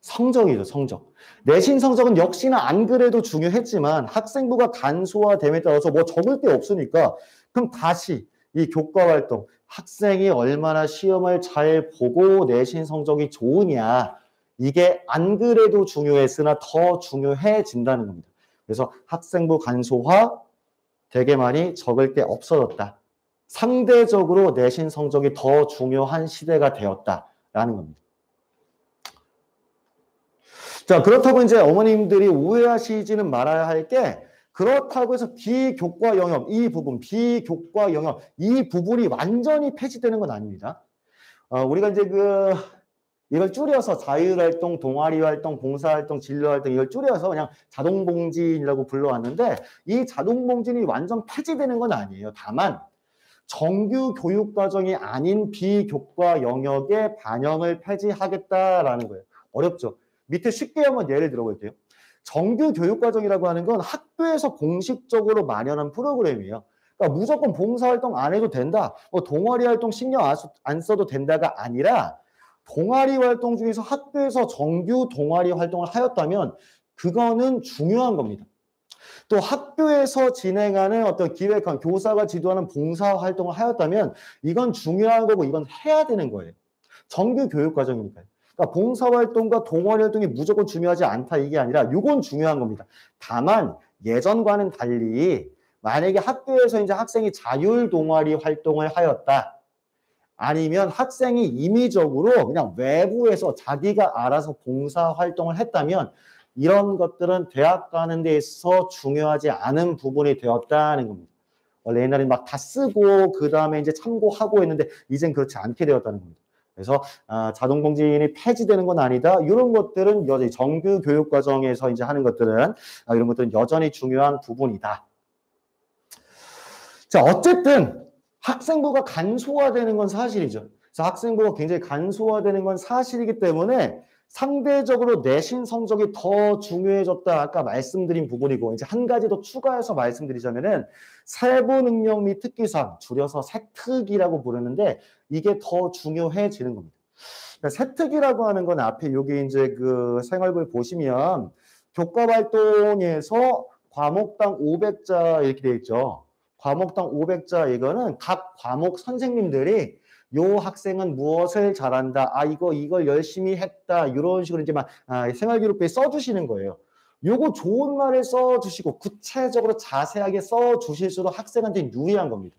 성적이죠, 성적. 내신 성적은 역시나 안 그래도 중요했지만 학생부가 간소화됨에 따라서 뭐 적을 게 없으니까 그럼 다시 이 교과 활동, 학생이 얼마나 시험을 잘 보고 내신 성적이 좋으냐 이게 안 그래도 중요했으나 더 중요해진다는 겁니다. 그래서 학생부 간소화 되게 많이 적을 게 없어졌다. 상대적으로 내신 성적이 더 중요한 시대가 되었다라는 겁니다. 자, 그렇다고 이제 어머님들이 오해하시지는 말아야 할 게 그렇다고 해서 비교과 영역 이 부분, 비교과 영역 이 부분이 완전히 폐지되는 건 아닙니다. 우리가 이제 이걸 줄여서 자율활동, 동아리활동, 봉사활동, 진로활동 이걸 줄여서 그냥 자동봉진이라고 불러왔는데 이 자동봉진이 완전 폐지되는 건 아니에요. 다만 정규 교육과정이 아닌 비교과 영역의 반영을 폐지하겠다라는 거예요. 어렵죠? 밑에 쉽게 한번 예를 들어볼게요. 정규 교육과정이라고 하는 건 학교에서 공식적으로 마련한 프로그램이에요. 그러니까 무조건 봉사활동 안 해도 된다. 뭐 동아리 활동 신경 안 써도 된다가 아니라 동아리 활동 중에서 학교에서 정규 동아리 활동을 하였다면 그거는 중요한 겁니다. 또 학교에서 진행하는 어떤 기획한 교사가 지도하는 봉사활동을 하였다면 이건 중요한 거고 이건 해야 되는 거예요. 정규 교육과정이니까요. 그러니까 봉사활동과 동아리활동이 무조건 중요하지 않다 이게 아니라 이건 중요한 겁니다. 다만 예전과는 달리 만약에 학교에서 이제 학생이 자율 동아리 활동을 하였다. 아니면 학생이 임의적으로 그냥 외부에서 자기가 알아서 봉사활동을 했다면 이런 것들은 대학 가는 데 있어서 중요하지 않은 부분이 되었다는 겁니다. 원래 옛날에는 막 다 쓰고 그 다음에 이제 참고하고 했는데 이젠 그렇지 않게 되었다는 겁니다. 그래서 자동봉진이 폐지되는 건 아니다. 이런 것들은 여전히 정규 교육과정에서 이제 하는 것들은 이런 것들은 여전히 중요한 부분이다. 자, 어쨌든 학생부가 간소화되는 건 사실이죠. 그래서 학생부가 굉장히 간소화되는 건 사실이기 때문에 상대적으로 내신 성적이 더 중요해졌다. 아까 말씀드린 부분이고 이제 한 가지 더 추가해서 말씀드리자면은 세부 능력 및 특기상 줄여서 세특이라고 부르는데 이게 더 중요해지는 겁니다. 그러니까 세특이라고 하는 건 앞에 여기 이제 그 생활부를 보시면 교과 활동에서 과목당 500자 이렇게 되어 있죠. 과목당 500자 이거는 각 과목 선생님들이 요 학생은 무엇을 잘한다. 이걸 열심히 했다. 이런 식으로 이제 막 생활기록부에 써주시는 거예요. 요거 좋은 말을 써주시고 구체적으로 자세하게 써주실수록 학생한테 유리한 겁니다.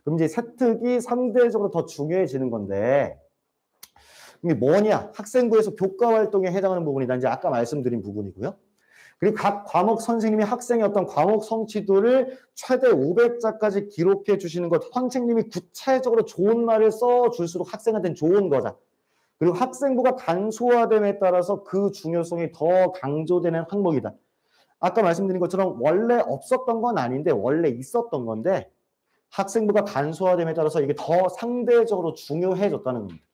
그럼 이제 세특이 상대적으로 더 중요해지는 건데 이게 뭐냐? 학생부에서 교과 활동에 해당하는 부분이다. 이제 아까 말씀드린 부분이고요. 그리고 각 과목 선생님이 학생의 어떤 과목 성취도를 최대 500자까지 기록해 주시는 것. 선생님이 구체적으로 좋은 말을 써줄수록 학생한테는 좋은 거다. 그리고 학생부가 간소화됨에 따라서 그 중요성이 더 강조되는 항목이다. 아까 말씀드린 것처럼 원래 없었던 건 아닌데 원래 있었던 건데 학생부가 간소화됨에 따라서 이게 더 상대적으로 중요해졌다는 겁니다.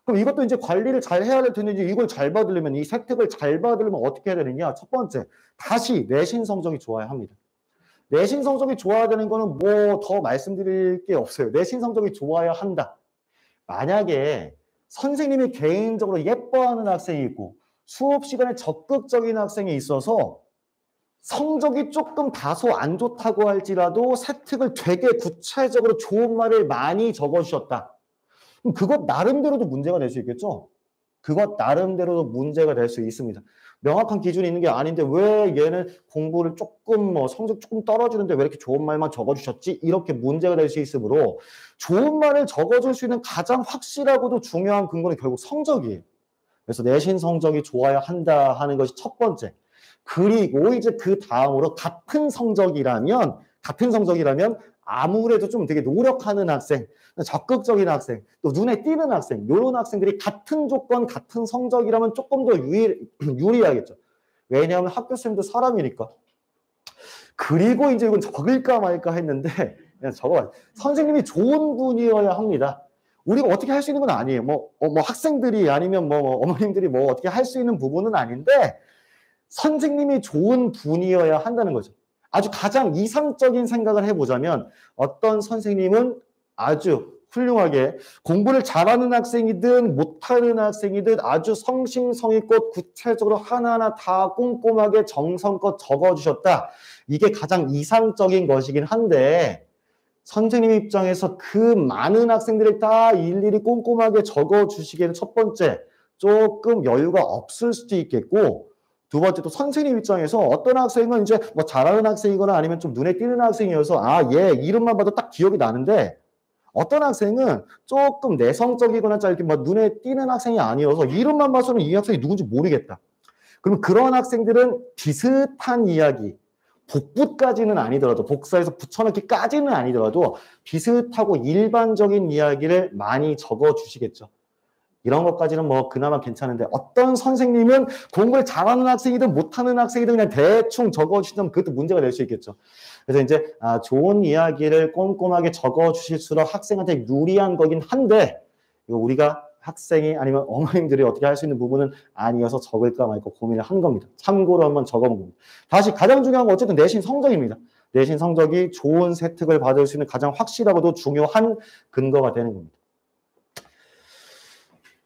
그럼 이것도 이제 관리를 잘 해야 될 텐데 이걸 잘 받으려면 이 세특을 잘 받으려면 어떻게 해야 되느냐? 첫 번째, 다시 내신 성적이 좋아야 합니다. 내신 성적이 좋아야 되는 거는 뭐 더 말씀드릴 게 없어요. 내신 성적이 좋아야 한다. 만약에 선생님이 개인적으로 예뻐하는 학생이 있고 수업 시간에 적극적인 학생이 있어서 성적이 조금 다소 안 좋다고 할지라도 세특을 되게 구체적으로 좋은 말을 많이 적어주셨다. 그럼 그것 나름대로도 문제가 될 수 있겠죠? 그것 나름대로도 문제가 될 수 있습니다. 명확한 기준이 있는 게 아닌데 왜 얘는 공부를 조금 성적 조금 떨어지는데 왜 이렇게 좋은 말만 적어주셨지? 이렇게 문제가 될 수 있으므로 좋은 말을 적어줄 수 있는 가장 확실하고도 중요한 근거는 결국 성적이에요. 그래서 내신 성적이 좋아야 한다 하는 것이 첫 번째. 그리고 이제 그 다음으로 같은 성적이라면 아무래도 좀 되게 노력하는 학생, 적극적인 학생, 또 눈에 띄는 학생, 이런 학생들이 같은 조건, 같은 성적이라면 조금 더 유리하겠죠. 왜냐하면 학교생도 사람이니까. 그리고 이제 이건 적을까 말까 했는데 그냥 적어봐요. 선생님이 좋은 분이어야 합니다. 우리가 어떻게 할 수 있는 건 아니에요. 뭐 학생들이 아니면 뭐 어머님들이 뭐 어떻게 할 수 있는 부분은 아닌데 선생님이 좋은 분이어야 한다는 거죠. 아주 가장 이상적인 생각을 해보자면 어떤 선생님은 아주 훌륭하게 공부를 잘하는 학생이든 못하는 학생이든 아주 성심성의껏 구체적으로 하나하나 다 꼼꼼하게 정성껏 적어주셨다. 이게 가장 이상적인 것이긴 한데 선생님 입장에서 그 많은 학생들을 다 일일이 꼼꼼하게 적어주시기에는 첫 번째 조금 여유가 없을 수도 있겠고 두 번째 또 선생님 입장에서 어떤 학생은 이제 뭐 잘하는 학생이거나 아니면 좀 눈에 띄는 학생이어서 얘 이름만 봐도 딱 기억이 나는데 어떤 학생은 조금 내성적이거나 짧게 뭐 눈에 띄는 학생이 아니어서 이름만 봐서는 이 학생이 누군지 모르겠다. 그럼 그런 학생들은 비슷한 이야기, 복붙까지는 아니더라도 복사해서 붙여넣기까지는 아니더라도 비슷하고 일반적인 이야기를 많이 적어주시겠죠. 이런 것까지는 뭐 그나마 괜찮은데 어떤 선생님은 공부를 잘하는 학생이든 못하는 학생이든 그냥 대충 적어주시면 그것도 문제가 될 수 있겠죠. 그래서 이제 좋은 이야기를 꼼꼼하게 적어주실수록 학생한테 유리한 거긴 한데 이거 우리가 학생이 아니면 어머님들이 어떻게 할 수 있는 부분은 아니어서 적을까 말까 고민을 한 겁니다. 참고로 한번 적어본 겁니다. 다시 가장 중요한 건 어쨌든 내신 성적입니다. 내신 성적이 좋은 혜택을 받을 수 있는 가장 확실하고도 중요한 근거가 되는 겁니다.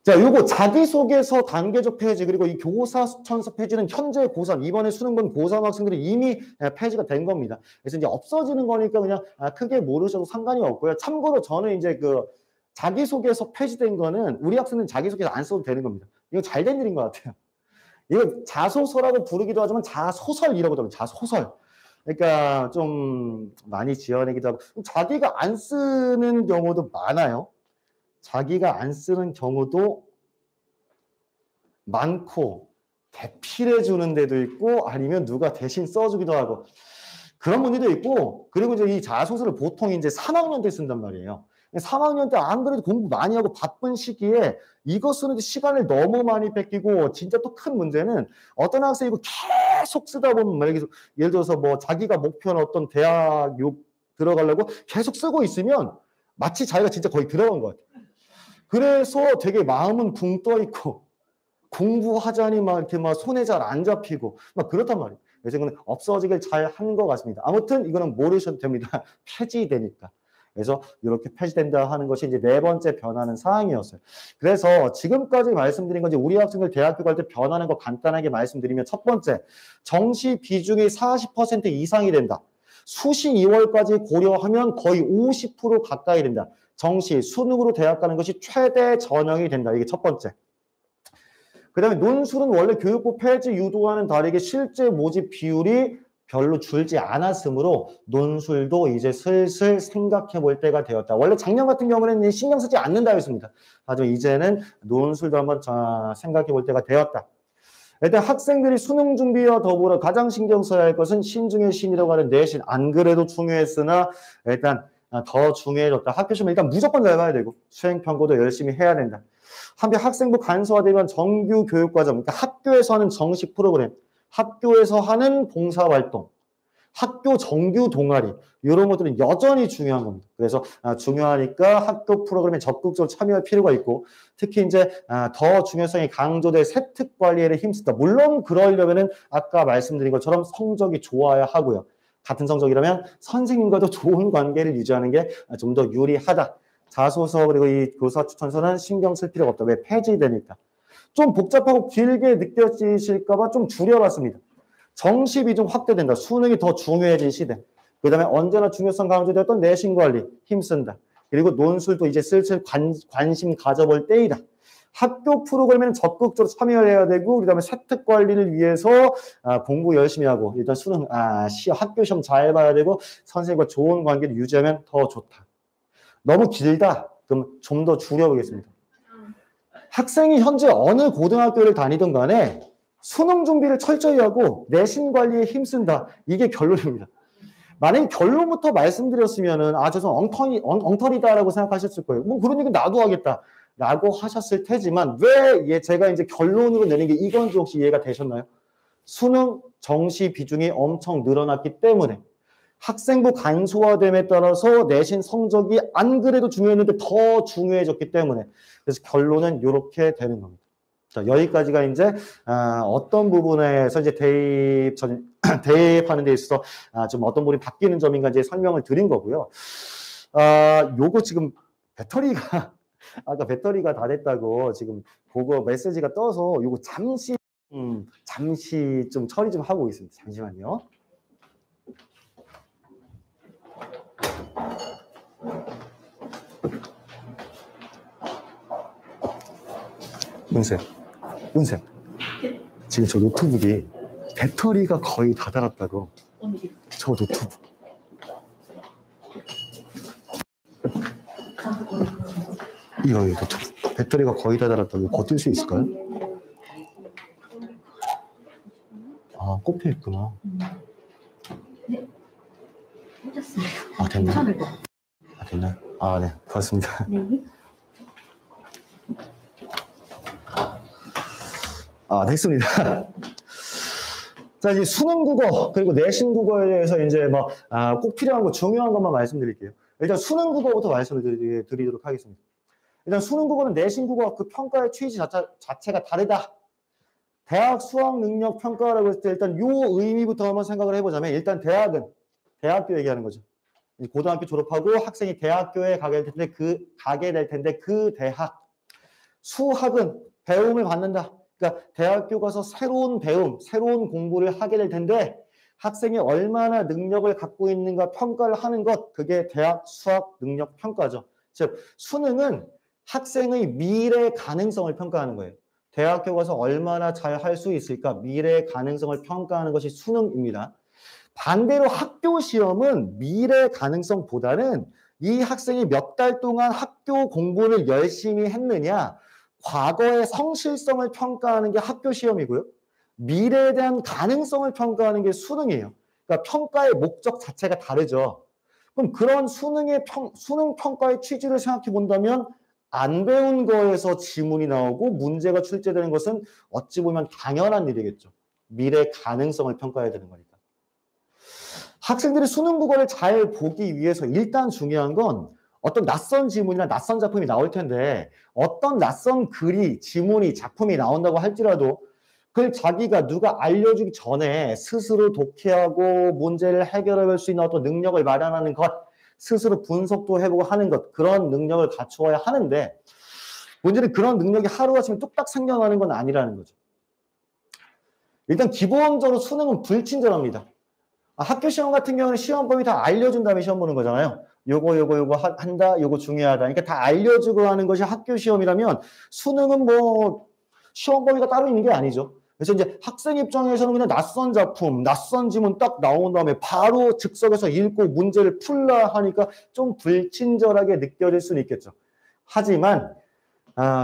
자, 요거 자기소개서 단계적 폐지 그리고 이 교사 추천서 폐지는 현재 고3 이번에 수능 본 고3 학생들이 이미 폐지가 된 겁니다. 그래서 이제 없어지는 거니까 그냥 크게 모르셔도 상관이 없고요. 참고로 저는 이제 그 자기소개서 폐지된 거는 우리 학생은 자기소개서 안 써도 되는 겁니다. 이거 잘 된 일인 것 같아요. 이거 자소서라고 부르기도 하지만 자소설이라고도 하고 자소설. 그러니까 좀 많이 지어내기도 하고 자기가 안 쓰는 경우도 많아요. 자기가 안 쓰는 경우도 많고 대필해 주는 데도 있고 아니면 누가 대신 써주기도 하고 그런 분들도 있고 그리고 이제 이 자소서를 보통 이제 3학년 때 쓴단 말이에요. 3학년 때 안 그래도 공부 많이 하고 바쁜 시기에 이거 쓰는데 시간을 너무 많이 뺏기고 진짜 또 큰 문제는 어떤 학생이 이거 계속 쓰다 보면 예를 들어서 뭐 자기가 목표한 어떤 대학 들어가려고 계속 쓰고 있으면 마치 자기가 진짜 거의 들어간 것 같아요. 그래서 되게 마음은 붕 떠 있고 공부하자니 막 이렇게 막 손에 잘 안 잡히고 막 그렇단 말이에요. 그래서 이거는 없어지길 잘 한 것 같습니다. 아무튼 이거는 모르셔도 됩니다. 폐지되니까. 그래서 이렇게 폐지된다 하는 것이 이제 네 번째 변하는 사항이었어요. 그래서 지금까지 말씀드린 건 이제 우리 학생들 대학교 갈 때 변하는 거 간단하게 말씀드리면 첫 번째, 정시 비중이 40% 이상이 된다. 수시 2월까지 고려하면 거의 50% 가까이 된다. 정시, 수능으로 대학 가는 것이 최대 전형이 된다. 이게 첫 번째. 그 다음에 논술은 원래 교육부 폐지 유도와는 다르게 실제 모집 비율이 별로 줄지 않았으므로 논술도 이제 슬슬 생각해 볼 때가 되었다. 원래 작년 같은 경우는 신경 쓰지 않는다 했습니다. 하지만 이제는 논술도 한번 생각해 볼 때가 되었다. 일단 학생들이 수능 준비와 더불어 가장 신경 써야 할 것은 신중의 신이라고 하는 내신. 안 그래도 중요했으나 일단 더 중요해졌다. 학교 시험 일단 무조건 잘 봐야 되고 수행평가도 열심히 해야 된다. 한편 학생부 간소화되면 정규 교육과정, 그러니까 학교에서 하는 정식 프로그램, 학교에서 하는 봉사활동, 학교 정규 동아리 이런 것들은 여전히 중요한 겁니다. 그래서 중요하니까 학교 프로그램에 적극적으로 참여할 필요가 있고 특히 이제 더 중요성이 강조될 세특 관리에 힘쓰다. 물론 그러려면은 아까 말씀드린 것처럼 성적이 좋아야 하고요. 같은 성적이라면 선생님과도 좋은 관계를 유지하는 게 좀 더 유리하다. 자소서 그리고 이 교사 추천서는 신경 쓸 필요가 없다. 왜? 폐지되니까. 좀 복잡하고 길게 느껴지실까 봐 좀 줄여봤습니다. 정시 비중 확대된다. 수능이 더 중요해진 시대. 그 다음에 언제나 중요성 강조되었던 내신 관리 힘쓴다. 그리고 논술도 이제 슬슬 관심 가져볼 때이다. 학교 프로그램에는 적극적으로 참여해야 되고 그 다음에 세특 관리를 위해서 공부 열심히 하고 일단 수능 학교 시험 잘 봐야 되고 선생님과 좋은 관계를 유지하면 더 좋다. 너무 길다. 그럼 좀 더 줄여보겠습니다. 학생이 현재 어느 고등학교를 다니든 간에 수능 준비를 철저히 하고 내신 관리에 힘쓴다. 이게 결론입니다. 만약에 결론부터 말씀드렸으면은 죄송 엉터리다라고 생각하셨을 거예요. 뭐 그런 얘기 나도 하겠다. 라고 하셨을 테지만 왜 제가 이제 결론으로 내는 게 이건지 혹시 이해가 되셨나요? 수능 정시 비중이 엄청 늘어났기 때문에 학생부 간소화됨에 따라서 내신 성적이 안 그래도 중요했는데 더 중요해졌기 때문에 그래서 결론은 이렇게 되는 겁니다. 자, 여기까지가 이제 어떤 부분에서 이제 대입하는 데 있어서 좀 어떤 부분이 바뀌는 점인가 이제 설명을 드린 거고요. 요거 지금 배터리가 아까 배터리가 다 됐다고 지금 그거 메시지가 떠서 요거 잠시 좀 처리 좀 하고 있습니다. 잠시만요. 은쌤, 지금 저 노트북이 배터리가 거의 다 닳았다고. 저 노트북. 이거 노트북. 배터리가 거의 다 닳았다고. 버틸 수 있을까요? 아, 꼽혀 있구나. 네. 꽂았습니다. 아, 됐나요? 아, 됐나요? 아, 네. 고맙습니다. 네. 아, 됐습니다. 자, 이제 수능 국어, 그리고 내신 국어에 대해서 이제 꼭 필요한 거, 중요한 것만 말씀드릴게요. 일단 수능 국어부터 말씀을 드리도록 하겠습니다. 일단 수능 국어는 내신 국어 그 평가의 취지 자체가 다르다. 대학 수학 능력 평가라고 했을 때 일단 요 의미부터 한번 생각을 해보자면 일단 대학은 대학교 얘기하는 거죠. 고등학교 졸업하고 학생이 대학교에 가게 될 텐데 그 대학. 수학은 배움을 받는다. 그러니까 대학교 가서 새로운 배움, 새로운 공부를 하게 될 텐데 학생이 얼마나 능력을 갖고 있는가 평가를 하는 것, 그게 대학 수학 능력 평가죠. 즉 수능은 학생의 미래 가능성을 평가하는 거예요. 대학교 가서 얼마나 잘 할 수 있을까 미래 가능성을 평가하는 것이 수능입니다. 반대로 학교 시험은 미래 가능성보다는 이 학생이 몇 달 동안 학교 공부를 열심히 했느냐, 과거의 성실성을 평가하는 게 학교 시험이고요. 미래에 대한 가능성을 평가하는 게 수능이에요. 그러니까 평가의 목적 자체가 다르죠. 그럼 그런 수능 평가의 취지를 생각해 본다면 안 배운 거에서 지문이 나오고 문제가 출제되는 것은 어찌 보면 당연한 일이겠죠. 미래 가능성을 평가해야 되는 거니까. 학생들이 수능 국어를 잘 보기 위해서 일단 중요한 건 어떤 낯선 지문이나 낯선 작품이 나올 텐데 어떤 낯선 글이, 지문이, 작품이 나온다고 할지라도 그걸 자기가 누가 알려주기 전에 스스로 독해하고 문제를 해결할 수 있는 어떤 능력을 마련하는 것, 스스로 분석도 해보고 하는 것, 그런 능력을 갖추어야 하는데 문제는 그런 능력이 하루아침에 뚝딱 생겨나는 건 아니라는 거죠. 일단 기본적으로 수능은 불친절합니다. 학교 시험 같은 경우는 시험범위 다 알려준 다음에 시험 보는 거잖아요. 요거 한다, 요거 중요하다. 그러니까 다 알려주고 하는 것이 학교 시험이라면 수능은 시험 범위가 따로 있는 게 아니죠. 그래서 이제 학생 입장에서는 그냥 낯선 작품, 낯선 지문 딱 나온 다음에 바로 즉석에서 읽고 문제를 풀라 하니까 좀 불친절하게 느껴질 수는 있겠죠. 하지만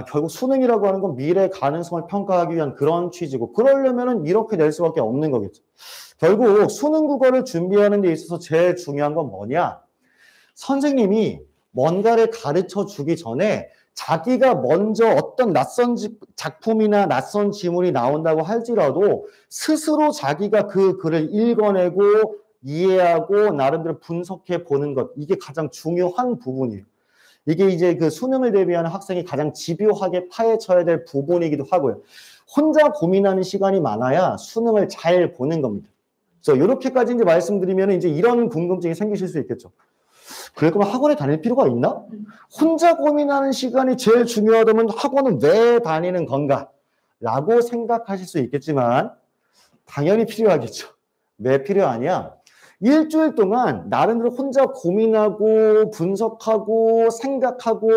결국 수능이라고 하는 건 미래 가능성을 평가하기 위한 그런 취지고 그러려면은 이렇게 낼 수밖에 없는 거겠죠. 결국 수능 국어를 준비하는 데 있어서 제일 중요한 건 뭐냐? 선생님이 뭔가를 가르쳐 주기 전에 자기가 먼저 어떤 낯선 작품이나 낯선 지문이 나온다고 할지라도 스스로 자기가 그 글을 읽어내고 이해하고 나름대로 분석해 보는 것, 이게 가장 중요한 부분이에요. 이게 이제 그 수능을 대비하는 학생이 가장 집요하게 파헤쳐야 될 부분이기도 하고요. 혼자 고민하는 시간이 많아야 수능을 잘 보는 겁니다. 그래서 이렇게까지 이제 말씀드리면 이제 이런 궁금증이 생기실 수 있겠죠. 그럴 거면 학원에 다닐 필요가 있나? 혼자 고민하는 시간이 제일 중요하다면 학원은 왜 다니는 건가? 라고 생각하실 수 있겠지만 당연히 필요하겠죠. 왜 필요하냐? 일주일 동안 나름대로 혼자 고민하고 분석하고 생각하고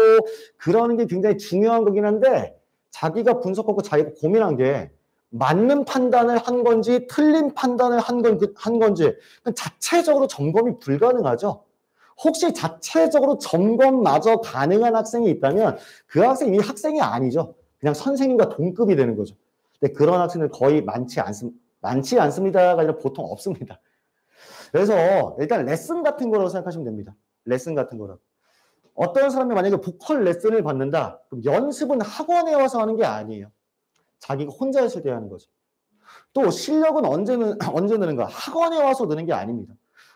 그러는 게 굉장히 중요한 거긴 한데 자기가 분석하고 자기가 고민한 게 맞는 판단을 한 건지 틀린 판단을 한 건지 자체적으로 점검이 불가능하죠. 혹시 자체적으로 점검마저 가능한 학생이 있다면 그 학생이 이미 학생이 아니죠. 그냥 선생님과 동급이 되는 거죠. 근데 그런 학생들 거의 많지 않습니다가 아니라 보통 없습니다. 그래서 일단 레슨 같은 거라고 생각하시면 됩니다. 레슨 같은 거라고. 어떤 사람이 만약에 보컬 레슨을 받는다. 그럼 연습은 학원에 와서 하는 게 아니에요. 자기가 혼자 했을 때 하는 거죠. 또 실력은 언제 느는가? 학원에 와서 느는 게 아닙니다.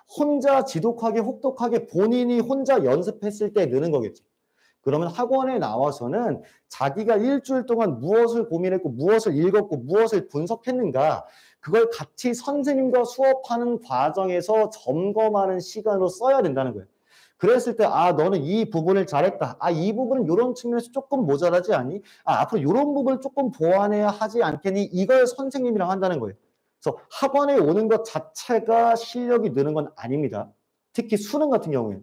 혼자 지독하게 혹독하게 본인이 혼자 연습했을 때 느는 거겠죠. 그러면 학원에 나와서는 자기가 일주일 동안 무엇을 고민했고 무엇을 읽었고 무엇을 분석했는가 그걸 같이 선생님과 수업하는 과정에서 점검하는 시간으로 써야 된다는 거예요. 그랬을 때 너는 이 부분을 잘했다. 이 부분은 이런 측면에서 조금 모자라지 않니? 앞으로 이런 부분을 조금 보완해야 하지 않겠니? 이걸 선생님이랑 한다는 거예요. 그래서 학원에 오는 것 자체가 실력이 느는 건 아닙니다. 특히 수능 같은 경우에.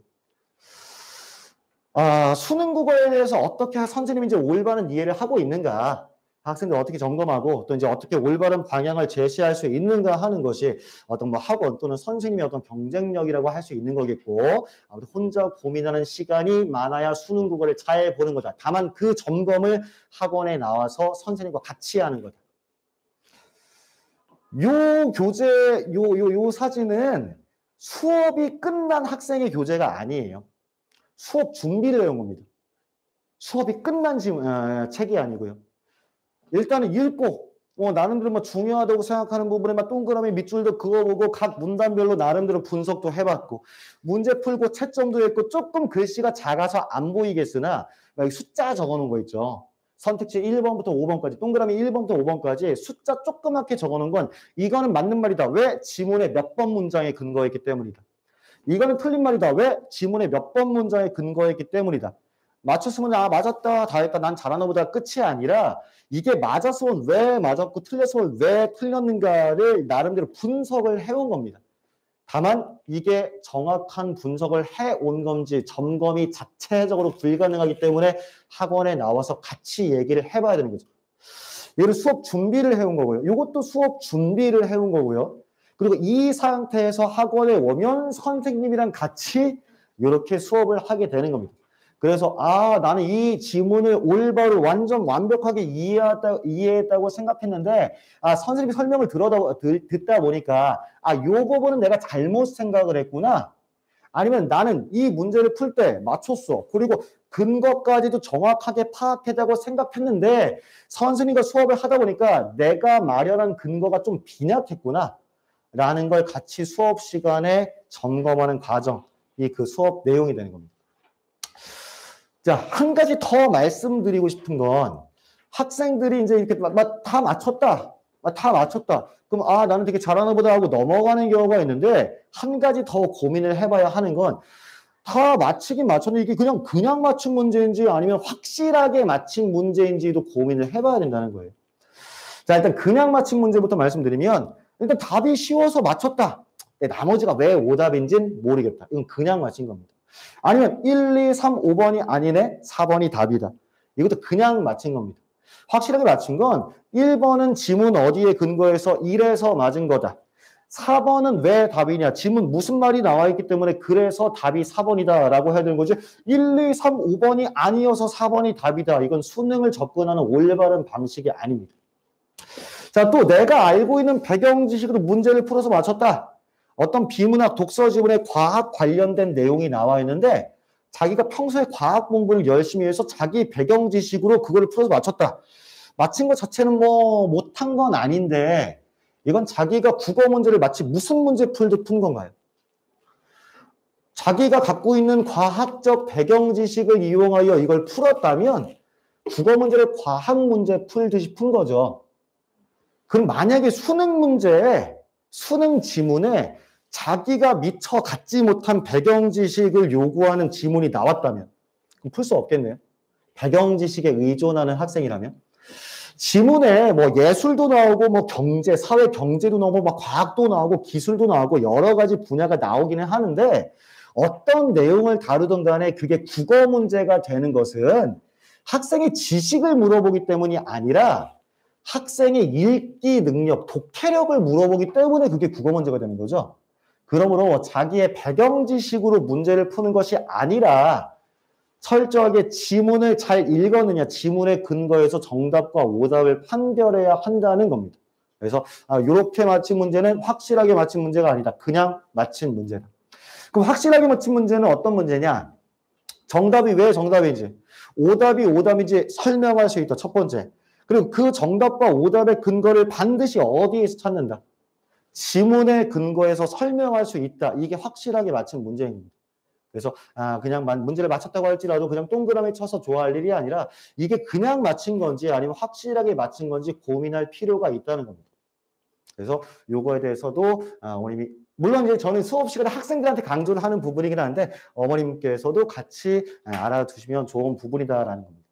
수능 국어에 대해서 어떻게 선생님이 이제 올바른 이해를 하고 있는가, 학생들 어떻게 점검하고 또 이제 어떻게 올바른 방향을 제시할 수 있는가 하는 것이 어떤 뭐 학원 또는 선생님의 어떤 경쟁력이라고 할 수 있는 거겠고, 아무튼 혼자 고민하는 시간이 많아야 수능 국어를 잘 보는 거다. 다만 그 점검을 학원에 나와서 선생님과 같이 하는 거다. 요 교재, 요 사진은 수업이 끝난 학생의 교재가 아니에요. 수업 준비를 해온 겁니다. 수업이 끝난 책이 아니고요. 일단은 읽고, 나름대로 뭐 중요하다고 생각하는 부분에 막 동그라미 밑줄도 그어보고 각 문단별로 나름대로 분석도 해봤고, 문제 풀고 채점도 했고, 조금 글씨가 작아서 안 보이겠으나 숫자 적어놓은 거 있죠. 선택지 1번부터 5번까지, 동그라미 1번부터 5번까지 숫자 조그맣게 적어놓은 건 이거는 맞는 말이다. 왜? 지문의 몇 번 문장에 근거했기 때문이다. 이거는 틀린 말이다. 왜? 지문의 몇 번 문장에 근거했기 때문이다. 맞췄으면 맞았다 다 했다 난 잘하나 보다 끝이 아니라 이게 맞았으면 왜 맞았고 틀렸으면 왜 틀렸는가를 나름대로 분석을 해온 겁니다. 다만 이게 정확한 분석을 해온 건지 점검이 자체적으로 불가능하기 때문에 학원에 나와서 같이 얘기를 해봐야 되는 거죠. 얘를 수업 준비를 해온 거고요. 이것도 수업 준비를 해온 거고요. 그리고 이 상태에서 학원에 오면 선생님이랑 같이 이렇게 수업을 하게 되는 겁니다. 그래서 나는 이 지문을 올바로 완전 완벽하게 이해했다고 생각했는데 선생님이 설명을 듣다 보니까 요 부분은 내가 잘못 생각을 했구나. 아니면 나는 이 문제를 풀 때 맞췄어. 그리고 근거까지도 정확하게 파악했다고 생각했는데 선생님과 수업을 하다 보니까 내가 마련한 근거가 좀 빈약했구나. 라는 걸 같이 수업 시간에 점검하는 과정이 그 수업 내용이 되는 겁니다. 자, 한 가지 더 말씀드리고 싶은 건 학생들이 이제 이렇게 다 맞췄다. 다 맞췄다. 그럼 나는 되게 잘하나 보다 하고 넘어가는 경우가 있는데 한 가지 더 고민을 해봐야 하는 건 다 맞히긴 맞췄는데 이게 그냥 맞춘 문제인지 아니면 확실하게 맞힌 문제인지도 고민을 해봐야 된다는 거예요. 자, 일단 그냥 맞힌 문제부터 말씀드리면 일단 답이 쉬워서 맞췄다. 나머지가 왜 오답인지는 모르겠다. 이건 그냥 맞힌 겁니다. 아니면 1, 2, 3, 5번이 아니네. 4번이 답이다. 이것도 그냥 맞힌 겁니다. 확실하게 맞힌 건 1번은 지문 어디에 근거해서 1에서 맞은 거다. 4번은 왜 답이냐. 지문 무슨 말이 나와 있기 때문에 그래서 답이 4번이다 라고 해야 되는 거지. 1, 2, 3, 5번이 아니어서 4번이 답이다. 이건 수능을 접근하는 올바른 방식이 아닙니다. 자, 또 내가 알고 있는 배경 지식으로 문제를 풀어서 맞췄다. 어떤 비문학 독서 지문에 과학 관련된 내용이 나와 있는데 자기가 평소에 과학 공부를 열심히 해서 자기 배경 지식으로 그거를 풀어서 맞췄다. 맞힌 것 자체는 뭐 못한 건 아닌데 이건 자기가 국어 문제를 마치 무슨 문제 풀듯 푼 건가요? 자기가 갖고 있는 과학적 배경 지식을 이용하여 이걸 풀었다면 국어 문제를 과학 문제 풀듯이 푼 거죠. 그럼 만약에 수능 문제에 수능 지문에 자기가 미처 갖지 못한 배경 지식을 요구하는 지문이 나왔다면 풀 수 없겠네요. 배경 지식에 의존하는 학생이라면 지문에 뭐 예술도 나오고 뭐 경제, 사회 경제도 나오고 막 과학도 나오고 기술도 나오고 여러 가지 분야가 나오기는 하는데 어떤 내용을 다루든 간에 그게 국어 문제가 되는 것은 학생의 지식을 물어보기 때문이 아니라 학생의 읽기 능력, 독해력을 물어보기 때문에 그게 국어 문제가 되는 거죠. 그러므로 자기의 배경 지식으로 문제를 푸는 것이 아니라 철저하게 지문을 잘 읽었느냐, 지문에 근거해서 정답과 오답을 판별해야 한다는 겁니다. 그래서 이렇게 맞힌 문제는 확실하게 맞힌 문제가 아니다. 그냥 맞힌 문제다. 그럼 확실하게 맞힌 문제는 어떤 문제냐? 정답이 왜 정답인지, 오답이 오답인지 설명할 수 있다. 첫 번째. 그리고 그 정답과 오답의 근거를 반드시 어디에서 찾는다? 지문의 근거에서 설명할 수 있다. 이게 확실하게 맞힌 문제입니다. 그래서 그냥 문제를 맞췄다고 할지라도 그냥 동그라미 쳐서 좋아할 일이 아니라 이게 그냥 맞힌 건지 아니면 확실하게 맞힌 건지 고민할 필요가 있다는 겁니다. 그래서 요거에 대해서도 어머님이 물론 이제 저는 수업 시간에 학생들한테 강조를 하는 부분이긴 한데 어머님께서도 같이 알아두시면 좋은 부분이다라는 겁니다.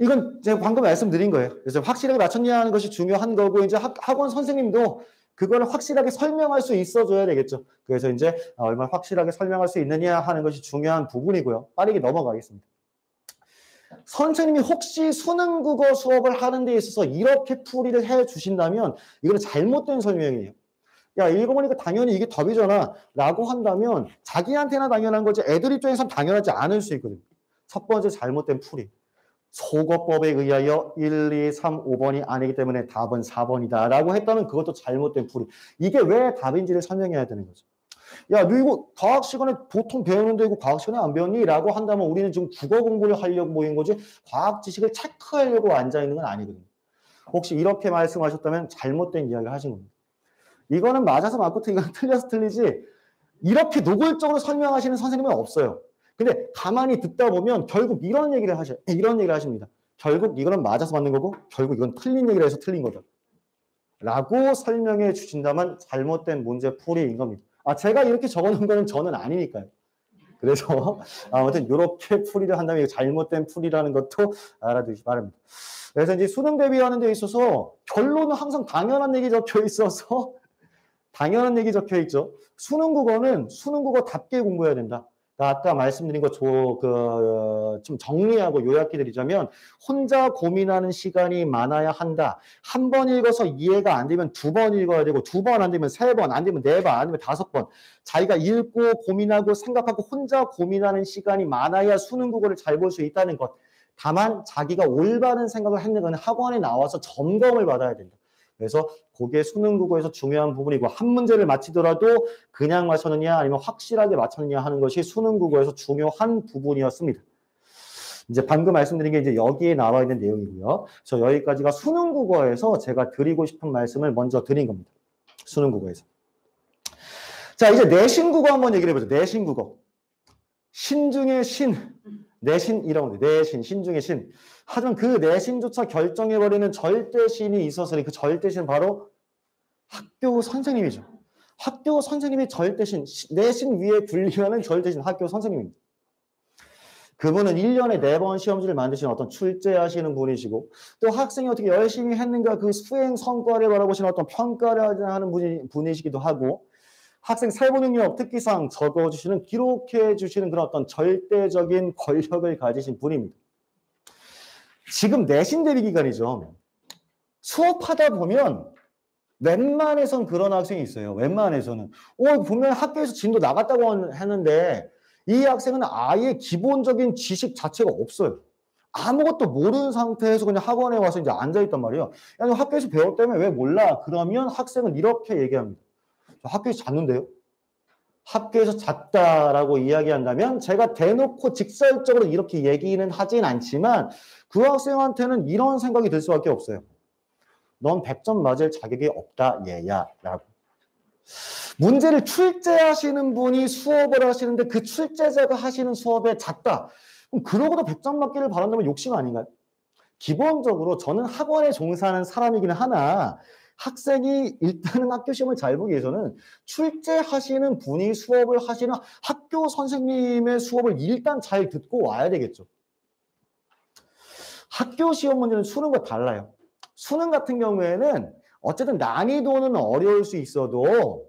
이건 제가 방금 말씀드린 거예요. 그래서 확실하게 맞췄냐 하는 것이 중요한 거고 이제 학원 선생님도 그거를 확실하게 설명할 수 있어줘야 되겠죠. 그래서 이제 얼마나 확실하게 설명할 수 있느냐 하는 것이 중요한 부분이고요. 빠르게 넘어가겠습니다. 선생님이 혹시 수능 국어 수업을 하는 데 있어서 이렇게 풀이를 해 주신다면 이거는 잘못된 설명이에요. 야, 읽어보니까 당연히 이게 답이잖아 라고 한다면 자기한테나 당연한 거지 애들 입장에선 당연하지 않을 수 있거든요. 첫 번째 잘못된 풀이. 소거법에 의하여 1, 2, 3, 5번이 아니기 때문에 답은 4번이다 라고 했다면 그것도 잘못된 풀이. 이게 왜 답인지를 설명해야 되는 거죠. 야, 너 이거 과학 시간에 보통 배우는데 이거 과학 시간에 안 배웠니? 라고 한다면 우리는 지금 국어 공부를 하려고 모인 거지 과학 지식을 체크하려고 앉아있는 건 아니거든요. 혹시 이렇게 말씀하셨다면 잘못된 이야기를 하신 겁니다. 이거는 맞아서 맞고 이건 틀려서 틀리지 이렇게 노골적으로 설명하시는 선생님은 없어요. 근데 가만히 듣다 보면 결국 이런 얘기를 하십니다. 결국 이거는 맞아서 맞는 거고 결국 이건 틀린 얘기를 해서 틀린 거다. 라고 설명해 주신다면 잘못된 문제 풀이인 겁니다. 제가 이렇게 적어놓은 거는 저는 아니니까요. 그래서 아무튼 이렇게 풀이를 한다면 잘못된 풀이라는 것도 알아두시기 바랍니다. 그래서 이제 수능 대비하는 데 있어서 결론은 항상 당연한 얘기 적혀 있어서 당연한 얘기 적혀 있죠. 수능 국어는 수능 국어답게 공부해야 된다. 아까 말씀드린 거 좀 정리하고 요약해 드리자면 혼자 고민하는 시간이 많아야 한다. 한 번 읽어서 이해가 안 되면 두 번 읽어야 되고 두 번 안 되면 세 번, 안 되면 네 번, 안 되면 5번. 자기가 읽고 고민하고 생각하고 혼자 고민하는 시간이 많아야 수능 국어를 잘 볼 수 있다는 것. 다만 자기가 올바른 생각을 했는 건 학원에 나와서 점검을 받아야 된다. 그래서 그게 수능 국어에서 중요한 부분이고 한 문제를 맞히더라도 그냥 맞췄느냐 아니면 확실하게 맞췄느냐 하는 것이 수능 국어에서 중요한 부분이었습니다. 이제 방금 말씀드린 게 이제 여기에 나와 있는 내용이고요. 그래서 여기까지가 수능 국어에서 제가 드리고 싶은 말씀을 먼저 드린 겁니다. 수능 국어에서. 자, 이제 내신 국어 한번 얘기를 해보죠. 내신 국어. 신 중에 신. 내신이라고 합니다. 내신, 신 중에 신. 하지만 그 내신조차 결정해버리는 절대신이 있어서 그 절대신은 바로 학교 선생님이죠. 학교 선생님이 절대신, 내신 위에 분리하는 절대신 학교 선생님입니다. 그분은 1년에 4번 시험지를 만드시는 어떤 출제하시는 분이시고 또 학생이 어떻게 열심히 했는가 그 수행 성과를 바라보시는 어떤 평가를 하는 분이시기도 하고 학생 세부 능력, 특기사항 적어주시는, 기록해주시는 그런 어떤 절대적인 권력을 가지신 분입니다. 지금 내신 대비 기간이죠. 수업하다 보면 웬만해선 그런 학생이 있어요. 웬만해서는. 분명히 학교에서 진도 나갔다고 하는데 이 학생은 아예 기본적인 지식 자체가 없어요. 아무것도 모르는 상태에서 그냥 학원에 와서 이제 앉아있단 말이에요. 야, 너 학교에서 배웠다며 왜 몰라? 그러면 학생은 이렇게 얘기합니다. 학교에서 잤는데요? 학교에서 잤다라고 이야기한다면 제가 대놓고 직설적으로 이렇게 얘기는 하진 않지만 그 학생한테는 이런 생각이 들 수밖에 없어요. 넌 100점 맞을 자격이 없다 얘야 라고. 문제를 출제하시는 분이 수업을 하시는데 그 출제자가 하시는 수업에 잤다. 그럼 그러고도 100점 맞기를 바란다면 욕심 아닌가요? 기본적으로 저는 학원에 종사하는 사람이기는 하나 학생이 일단은 학교 시험을 잘 보기 위해서는 출제하시는 분이 수업을 하시는 학교 선생님의 수업을 일단 잘 듣고 와야 되겠죠. 학교 시험 문제는 수능과 달라요. 수능 같은 경우에는 어쨌든 난이도는 어려울 수 있어도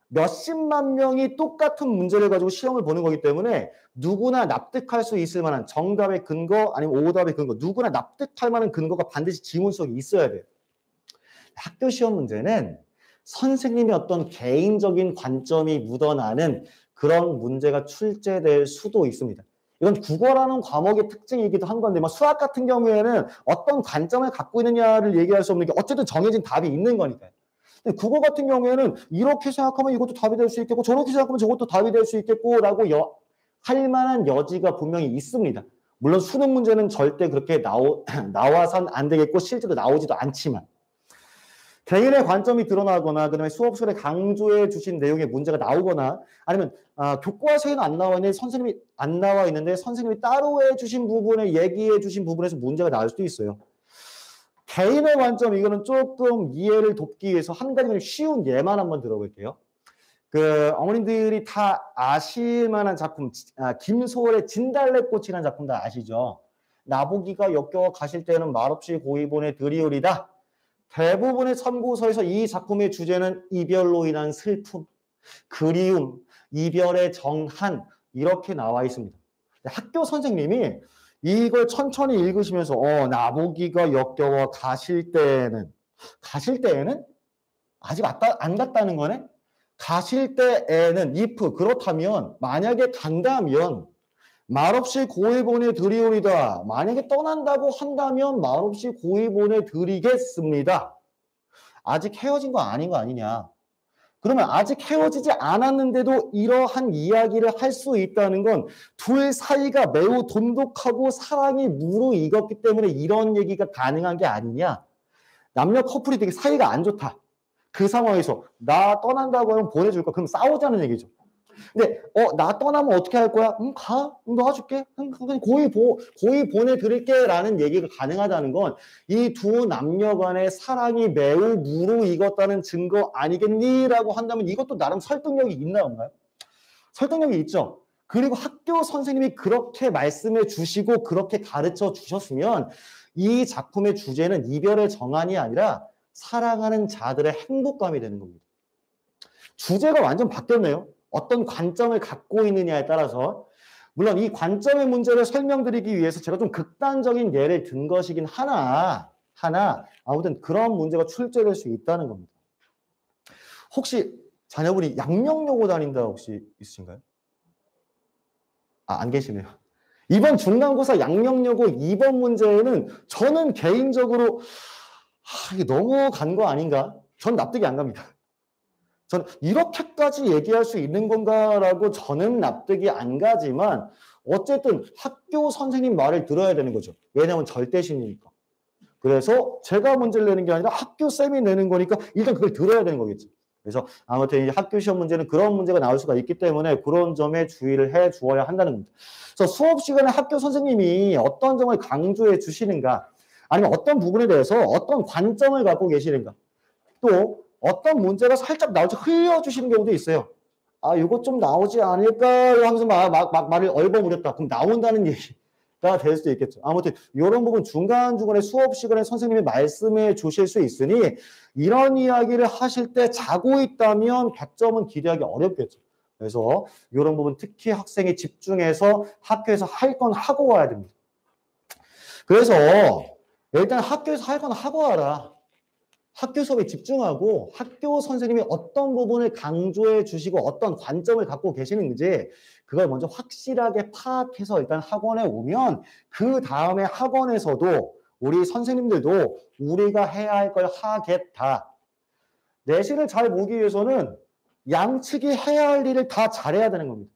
몇십만 명이 똑같은 문제를 가지고 시험을 보는 거기 때문에 누구나 납득할 수 있을 만한 정답의 근거 아니면 오답의 근거 누구나 납득할 만한 근거가 반드시 지문 속에 있어야 돼요. 학교 시험 문제는 선생님의 어떤 개인적인 관점이 묻어나는 그런 문제가 출제될 수도 있습니다. 이건 국어라는 과목의 특징이기도 한 건데 수학 같은 경우에는 어떤 관점을 갖고 있느냐를 얘기할 수 없는 게 어쨌든 정해진 답이 있는 거니까요. 근데 국어 같은 경우에는 이렇게 생각하면 이것도 답이 될 수 있겠고 저렇게 생각하면 저것도 답이 될 수 있겠고 라고 할 만한 여지가 분명히 있습니다. 물론 수능 문제는 절대 그렇게 나와선 안 되겠고 실제로 나오지도 않지만 개인의 관점이 드러나거나 그다음에 수업 시간에 강조해 주신 내용에 문제가 나오거나 아니면 교과서에는 안 나와 있는데 선생님이 안 나와 있는데 선생님이 따로 해 주신 부분에 얘기해 주신 부분에서 문제가 나올 수도 있어요. 개인의 관점 이거는 조금 이해를 돕기 위해서 한 가지 쉬운 예만 한번 들어볼게요. 그 어머님들이 다 아실 만한 작품, 김소월의 진달래꽃이라는 작품 다 아시죠? 나보기가 역겨워 가실 때는 말없이 고이 보내 드리오리다. 대부분의 참고서에서 이 작품의 주제는 이별로 인한 슬픔, 그리움, 이별의 정한 이렇게 나와 있습니다. 학교 선생님이 이걸 천천히 읽으시면서 나보기가 역겨워 가실 때에는 아직 안 갔다는 거네? 가실 때에는 if 그렇다면 만약에 간다면 말없이 고이 보내드리오리다. 만약에 떠난다고 한다면 말없이 고이 보내드리겠습니다. 아직 헤어진 거 아닌 거 아니냐. 그러면 아직 헤어지지 않았는데도 이러한 이야기를 할 수 있다는 건 둘 사이가 매우 돈독하고 사랑이 무르익었기 때문에 이런 얘기가 가능한 게 아니냐. 남녀 커플이 되게 사이가 안 좋다. 그 상황에서 나 떠난다고 하면 보내줄 거야. 그럼 싸우자는 얘기죠. 근데 나 떠나면 어떻게 할 거야? 가. 놔줄게. 고이 보내드릴게 라는 얘기가 가능하다는 건 이 두 남녀 간의 사랑이 매우 무르익었다는 증거 아니겠니? 라고 한다면 이것도 나름 설득력이 있나 없나요? 설득력이 있죠. 그리고 학교 선생님이 그렇게 말씀해 주시고 그렇게 가르쳐 주셨으면 이 작품의 주제는 이별의 정한이 아니라 사랑하는 자들의 행복감이 되는 겁니다. 주제가 완전 바뀌었네요. 어떤 관점을 갖고 있느냐에 따라서. 물론 이 관점의 문제를 설명드리기 위해서 제가 좀 극단적인 예를 든 것이긴 하나 아무튼 그런 문제가 출제될 수 있다는 겁니다. 혹시 자녀분이 양명여고 다닌다 혹시 있으신가요? 안 계시네요. 이번 중간고사 양명여고 2번 문제는 저는 개인적으로 이게 너무 간 거 아닌가? 전 납득이 안 갑니다. 저는 이렇게까지 얘기할 수 있는 건가라고 저는 납득이 안 가지만 어쨌든 학교 선생님 말을 들어야 되는 거죠. 왜냐하면 절대신이니까. 그래서 제가 문제를 내는 게 아니라 학교 쌤이 내는 거니까 일단 그걸 들어야 되는 거겠죠. 그래서 아무튼 학교 시험 문제는 그런 문제가 나올 수가 있기 때문에 그런 점에 주의를 해 주어야 한다는 겁니다. 그래서 수업 시간에 학교 선생님이 어떤 점을 강조해 주시는가 아니면 어떤 부분에 대해서 어떤 관점을 갖고 계시는가 또 어떤 문제가 살짝 나올지 흘려주시는 경우도 있어요. 이거 좀 나오지 않을까 하면서 말을 얼버무렸다. 그럼 나온다는 얘기가 될 수도 있겠죠. 아무튼 이런 부분 중간중간에 수업 시간에 선생님이 말씀해 주실 수 있으니 이런 이야기를 하실 때 자고 있다면 100점은 기대하기 어렵겠죠. 그래서 이런 부분 특히 학생이 집중해서 학교에서 할 건 하고 와야 됩니다. 그래서 일단 학교에서 할 건 하고 와라. 학교 수업에 집중하고 학교 선생님이 어떤 부분을 강조해 주시고 어떤 관점을 갖고 계시는지 그걸 먼저 확실하게 파악해서 일단 학원에 오면 그 다음에 학원에서도 우리 선생님들도 우리가 해야 할 걸 하겠다. 내신을 잘 보기 위해서는 양측이 해야 할 일을 다 잘해야 되는 겁니다.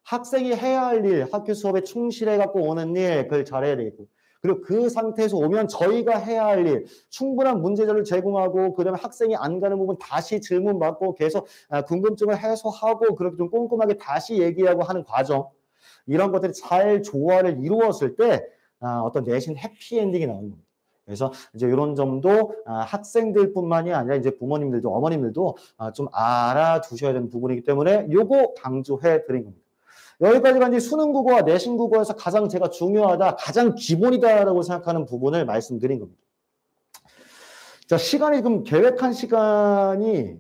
학생이 해야 할 일, 학교 수업에 충실해 갖고 오는 일, 그걸 잘해야 되겠고 그리고 그 상태에서 오면 저희가 해야 할 일, 충분한 문제자를 제공하고 그다음에 학생이 안 가는 부분 다시 질문받고 계속 궁금증을 해소하고 그렇게 좀 꼼꼼하게 다시 얘기하고 하는 과정 이런 것들이 잘 조화를 이루었을 때 어떤 내신 해피엔딩이 나오는 겁니다. 그래서 이제 이런 점도 학생들뿐만이 아니라 이제 부모님들도 어머님들도 좀 알아두셔야 되는 부분이기 때문에 요거 강조해 드린 겁니다. 여기까지가 이제 수능 국어와 내신 국어에서 가장 제가 중요하다, 가장 기본이다라고 생각하는 부분을 말씀드린 겁니다. 자, 시간이 그럼 계획한 시간이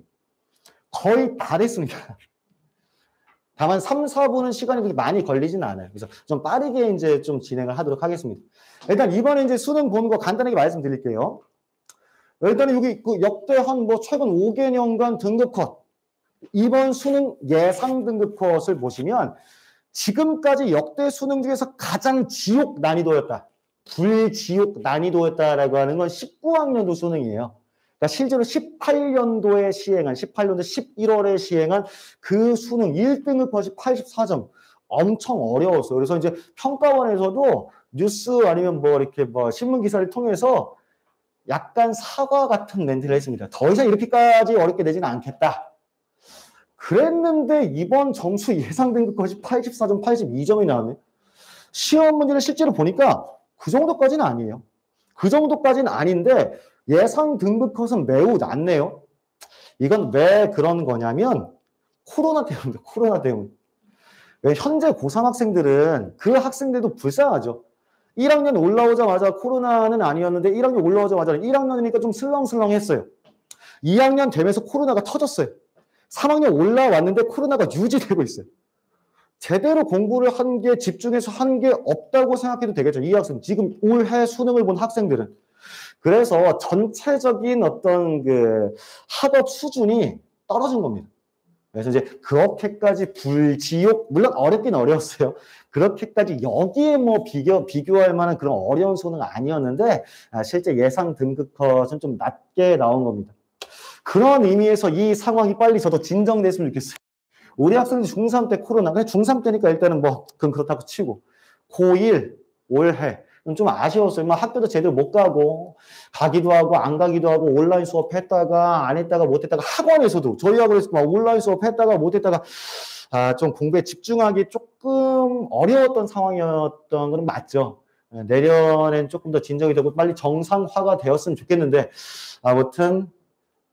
거의 다 됐습니다. 다만 3, 4분은 시간이 그렇게 많이 걸리진 않아요. 그래서 좀 빠르게 이제 좀 진행을 하도록 하겠습니다. 일단 이번에 이제 수능 보는 거 간단하게 말씀드릴게요. 일단은 여기 그 역대 한 최근 5개년간 등급 컷, 이번 수능 예상 등급 컷을 보시면 지금까지 역대 수능 중에서 가장 지옥 난이도였다. 불지옥 난이도였다라고 하는 건 19학년도 수능이에요. 그러니까 실제로 18년도에 시행한, 18년도 11월에 시행한 그 수능 1등급 컷이 84점. 엄청 어려웠어요. 그래서 이제 평가원에서도 뉴스 아니면 이렇게 신문 기사를 통해서 약간 사과 같은 멘트를 했습니다. 더 이상 이렇게까지 어렵게 되지는 않겠다. 그랬는데 이번 점수 예상 등급컷이 84점, 82점이 나왔네. 시험 문제를 실제로 보니까 그 정도까지는 아니에요. 그 정도까지는 아닌데 예상 등급컷은 매우 낮네요. 이건 왜 그런 거냐면 코로나 때문입니다. 코로나 때문에. 왜 현재 고3 학생들은 그 학생들도 불쌍하죠. 1학년 올라오자마자 코로나는 아니었는데 1학년 올라오자마자 1학년이니까 좀 슬렁슬렁했어요. 2학년 되면서 코로나가 터졌어요. 3학년 올라왔는데 코로나가 유지되고 있어요. 제대로 공부를 한 게 집중해서 한 게 없다고 생각해도 되겠죠. 이 학생 지금 올해 수능을 본 학생들은. 그래서 전체적인 어떤 그 학업 수준이 떨어진 겁니다. 그래서 이제 그렇게까지 불지옥, 물론 어렵긴 어려웠어요. 그렇게까지 여기에 뭐 비교할 만한 그런 어려운 수능은 아니었는데 실제 예상 등급컷은 좀 낮게 나온 겁니다. 그런 의미에서 이 상황이 빨리 저도 진정됐으면 좋겠어요. 우리 학생들 중3 때 코로나, 그냥 중3 때니까 일단은 뭐 그건 그렇다고 치고 고1 올해 좀 아쉬웠어요. 막 학교도 제대로 못 가고 가기도 하고 안 가기도 하고 온라인 수업 했다가 안 했다가 못 했다가 학원에서도 저희 학원에서 막 온라인 수업 했다가 못 했다가 좀 공부에 집중하기 조금 어려웠던 상황이었던 건 맞죠. 내년엔 조금 더 진정이 되고 빨리 정상화가 되었으면 좋겠는데 아무튼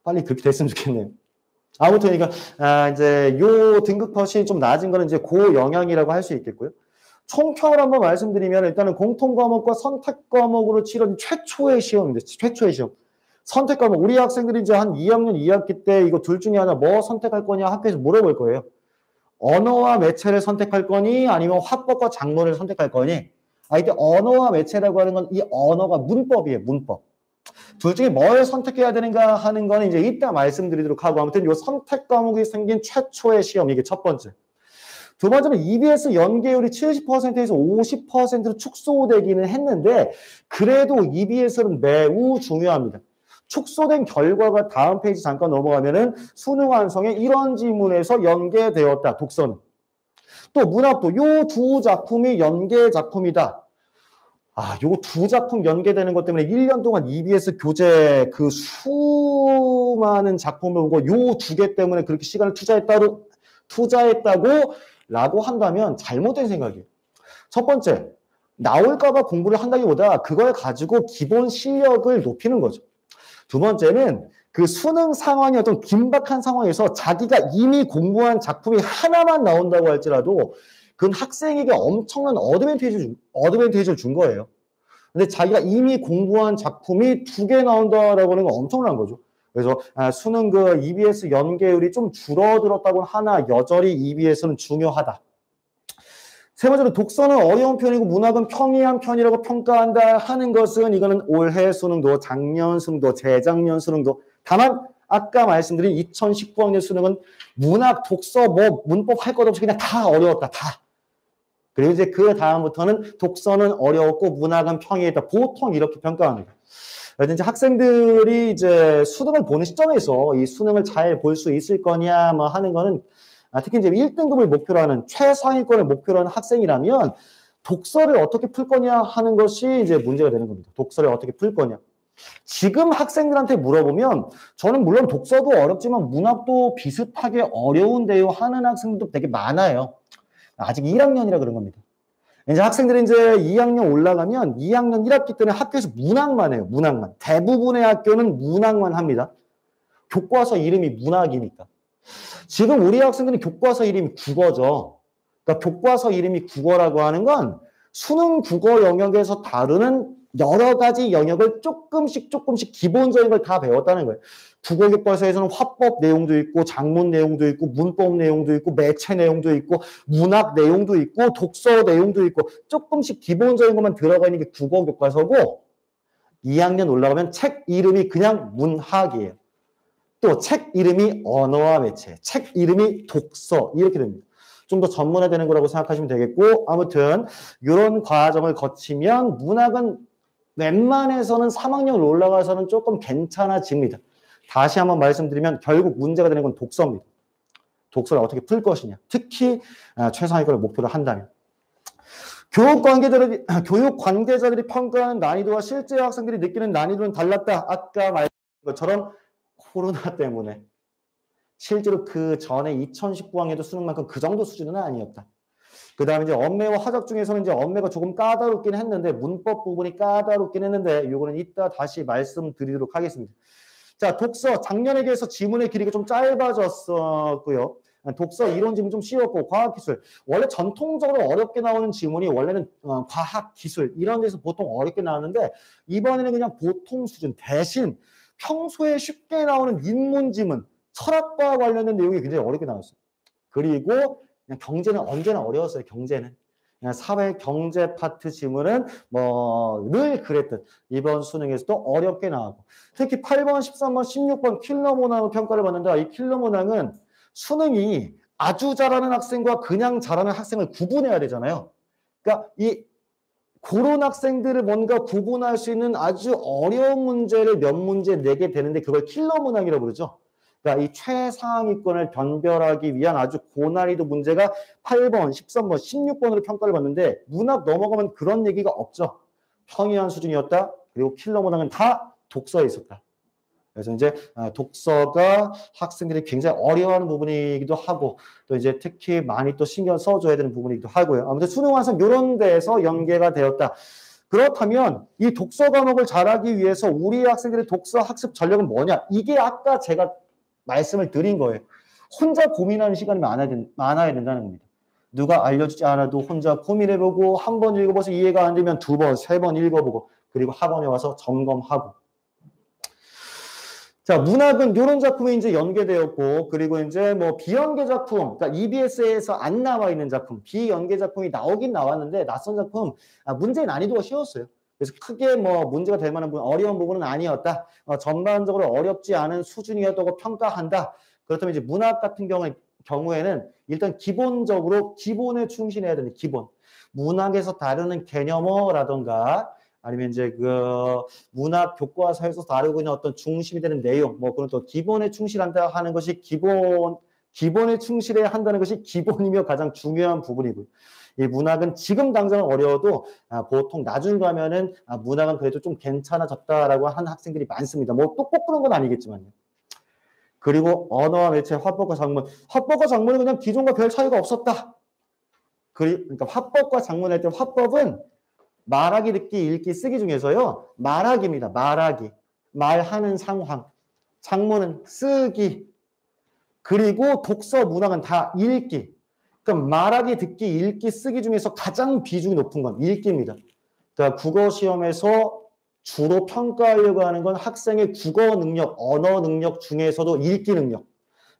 빨리 그렇게 됐으면 좋겠네요. 아무튼 그러니까 이제 요 등급컷이 좀 낮은 거는 이제 고영향이라고 할 수 있겠고요. 총평을 한번 말씀드리면 일단은 공통 과목과 선택 과목으로 치른 최초의 시험입니다. 최초의 시험. 선택 과목 우리 학생들이 이제 한 2학년 2학기 때 이거 둘 중에 하나 뭐 선택할 거냐 학교에서 물어볼 거예요. 언어와 매체를 선택할 거니 아니면 화법과 작문을 선택할 거니. 이때 언어와 매체라고 하는 건 이 언어가 문법이에요. 문법. 둘 중에 뭘 선택해야 되는가 하는 거는 이제 이따 말씀드리도록 하고 아무튼 요 선택 과목이 생긴 최초의 시험 이게 첫 번째. 두 번째는 EBS 연계율이 70%에서 50%로 축소되기는 했는데 그래도 EBS는 매우 중요합니다. 축소된 결과가 다음 페이지 잠깐 넘어가면은 수능 완성에 이런 지문에서 연계되었다. 독서는. 또 문학도 요 두 작품이 연계 작품이다. 요 두 작품 연계되는 것 때문에 1년 동안 EBS 교재 그 수많은 작품을 보고 요 두 개 때문에 그렇게 시간을 투자했다고 라고 한다면 잘못된 생각이에요. 첫 번째, 나올까봐 공부를 한다기보다 그걸 가지고 기본 실력을 높이는 거죠. 두 번째는 그 수능 상황이 어떤 긴박한 상황에서 자기가 이미 공부한 작품이 하나만 나온다고 할지라도 그건 학생에게 엄청난 어드밴티지를 준 거예요. 근데 자기가 이미 공부한 작품이 2개 나온다라고 하는 건 엄청난 거죠. 그래서 수능 그 EBS 연계율이 좀 줄어들었다고 하나 여전히 EBS는 중요하다. 세 번째로 독서는 어려운 편이고 문학은 평이한 편이라고 평가한다 하는 것은 이거는 올해 수능도 작년 수능도 재작년 수능도 다만 아까 말씀드린 2019학년 수능은 문학, 독서, 뭐 문법 할 것 없이 그냥 다 어려웠다. 다. 그리고 이제 그 다음부터는 독서는 어려웠고 문학은 평이했다. 보통 이렇게 평가합니다. 그래서 이제 학생들이 이제 수능을 보는 시점에서 이 수능을 잘 볼 수 있을 거냐 뭐 하는 거는 특히 이제 1등급을 목표로 하는 최상위권을 목표로 하는 학생이라면 독서를 어떻게 풀 거냐 하는 것이 이제 문제가 되는 겁니다. 독서를 어떻게 풀 거냐. 지금 학생들한테 물어보면 저는 물론 독서도 어렵지만 문학도 비슷하게 어려운데요 하는 학생들도 되게 많아요. 아직 1학년이라 그런 겁니다. 이제 학생들이 이제 2학년 올라가면 2학년 1학기 때는 학교에서 문학만 해요. 문학만. 대부분의 학교는 문학만 합니다. 교과서 이름이 문학이니까. 지금 우리 학생들은 교과서 이름이 국어죠. 그러니까 교과서 이름이 국어라고 하는 건 수능 국어 영역에서 다루는 여러 가지 영역을 조금씩 기본적인 걸 다 배웠다는 거예요. 국어 교과서에서는 화법 내용도 있고 작문 내용도 있고 문법 내용도 있고 매체 내용도 있고 문학 내용도 있고 독서 내용도 있고 조금씩 기본적인 것만 들어가 있는 게 국어 교과서고 2학년 올라가면 책 이름이 그냥 문학이에요. 또 책 이름이 언어와 매체, 책 이름이 독서 이렇게 됩니다. 좀 더 전문화되는 거라고 생각하시면 되겠고 아무튼 이런 과정을 거치면 문학은 웬만해서는 3학년 올라가서는 조금 괜찮아집니다. 다시 한번 말씀드리면 결국 문제가 되는 건 독서입니다. 독서를 어떻게 풀 것이냐. 특히 최상위권을 목표로 한다면. 교육 관계자들이 평가하는 난이도와 실제 학생들이 느끼는 난이도는 달랐다. 아까 말한 것처럼 코로나 때문에. 실제로 그 전에 2019학년도 수능만큼 그 정도 수준은 아니었다. 그 다음에 이제 언매와 화작 중에서는 이제 언매가 조금 까다롭긴 했는데, 문법 부분이 까다롭긴 했는데, 요거는 이따 다시 말씀드리도록 하겠습니다. 자, 독서. 작년에 비해서 지문의 길이가 좀 짧아졌었고요. 독서 이론 지문 좀 쉬웠고, 과학기술. 원래 전통적으로 어렵게 나오는 지문이 원래는 과학기술 이런 데서 보통 어렵게 나오는데, 이번에는 그냥 보통 수준 대신 평소에 쉽게 나오는 인문지문, 철학과 관련된 내용이 굉장히 어렵게 나왔어요. 그리고 그냥 경제는 언제나 어려웠어요. 경제는. 그냥 사회 경제 파트 지문은 늘 그랬듯 이번 수능에서도 어렵게 나오고, 특히 8번, 13번, 16번 킬러 문항 평가를 받는다. 이 킬러 문항은 수능이 아주 잘하는 학생과 그냥 잘하는 학생을 구분해야 되잖아요. 그러니까 이 그런 학생들을 뭔가 구분할 수 있는 아주 어려운 문제를 몇 문제 내게 되는데 그걸 킬러 문항이라고 그러죠. 그러니까 이 최상위권을 변별하기 위한 아주 고난이도 문제가 8번, 13번, 16번으로 평가를 받는데 문학 넘어가면 그런 얘기가 없죠. 평이한 수준이었다. 그리고 킬러 문항은 다 독서에 있었다. 그래서 이제 독서가 학생들이 굉장히 어려워하는 부분이기도 하고, 또 이제 특히 많이 또 신경 써줘야 되는 부분이기도 하고요. 아무튼 수능 완성 이런 데에서 연계가 되었다. 그렇다면 이 독서 과목을 잘하기 위해서 우리 학생들의 독서 학습 전략은 뭐냐? 이게 아까 제가 말씀을 드린 거예요. 혼자 고민하는 시간이 많아야 된다는 겁니다. 누가 알려주지 않아도 혼자 고민해보고, 한 번 읽어봐서 이해가 안 되면 두 번, 세 번 읽어보고, 그리고 학원에 와서 점검하고. 자, 문학은 이런 작품이 이제 연계되었고, 그리고 이제 비연계 작품, 그러니까 EBS에서 안 나와 있는 작품, 비연계 작품이 나오긴 나왔는데, 낯선 작품, 문제의 난이도가 쉬웠어요. 그래서 크게 문제가 될 만한 어려운 부분은 아니었다. 전반적으로 어렵지 않은 수준이었다고 평가한다. 그렇다면 이제 문학 같은 경우에는 일단 기본적으로 기본에 충실해야 되는 기본. 문학에서 다루는 개념어라던가, 아니면 이제 그 문학 교과서에서 다루고 있는 어떤 중심이 되는 내용, 그런 또 기본에 충실한다 하는 것이 기본에 충실해야 한다는 것이 기본이며 가장 중요한 부분이고요. 이 문학은 지금 당장 어려워도 보통 나중 가면은 문학은 그래도 좀 괜찮아졌다라고 하는 학생들이 많습니다. 꼭 그런 건 아니겠지만요. 그리고 언어와 매체, 화법과 작문. 화법과 작문은 그냥 기존과 별 차이가 없었다. 그러니까 화법과 작문 할 때 화법은 말하기, 듣기, 읽기, 쓰기 중에서요. 말하기입니다. 말하기. 말하는 상황. 작문은 쓰기. 그리고 독서, 문학은 다 읽기. 그러니까 말하기, 듣기, 읽기, 쓰기 중에서 가장 비중이 높은 건 읽기입니다. 그러니까 국어 시험에서 주로 평가하려고 하는 건 학생의 국어 능력, 언어 능력 중에서도 읽기 능력.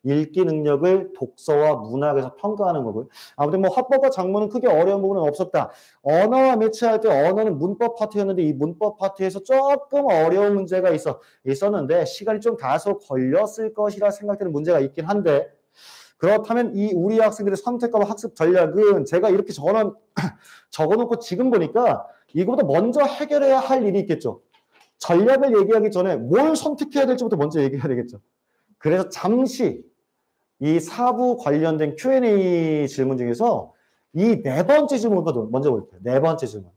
읽기 능력을 독서와 문학에서 평가하는 거고요. 아무튼 화법과 작문은 크게 어려운 부분은 없었다. 언어와 매체할 때 언어는 문법 파트였는데 이 문법 파트에서 조금 어려운 문제가 있었는데 시간이 좀 다소 걸렸을 것이라 생각되는 문제가 있긴 한데, 그렇다면 이 우리 학생들의 선택과 학습 전략은 제가 이렇게 적어놓고 지금 보니까 이거보다 먼저 해결해야 할 일이 있겠죠. 전략을 얘기하기 전에 뭘 선택해야 될지부터 먼저 얘기해야 되겠죠. 그래서 잠시 이 사부 관련된 Q&A 질문 중에서 이 네 번째 질문부터 먼저 볼게요. 네 번째 질문.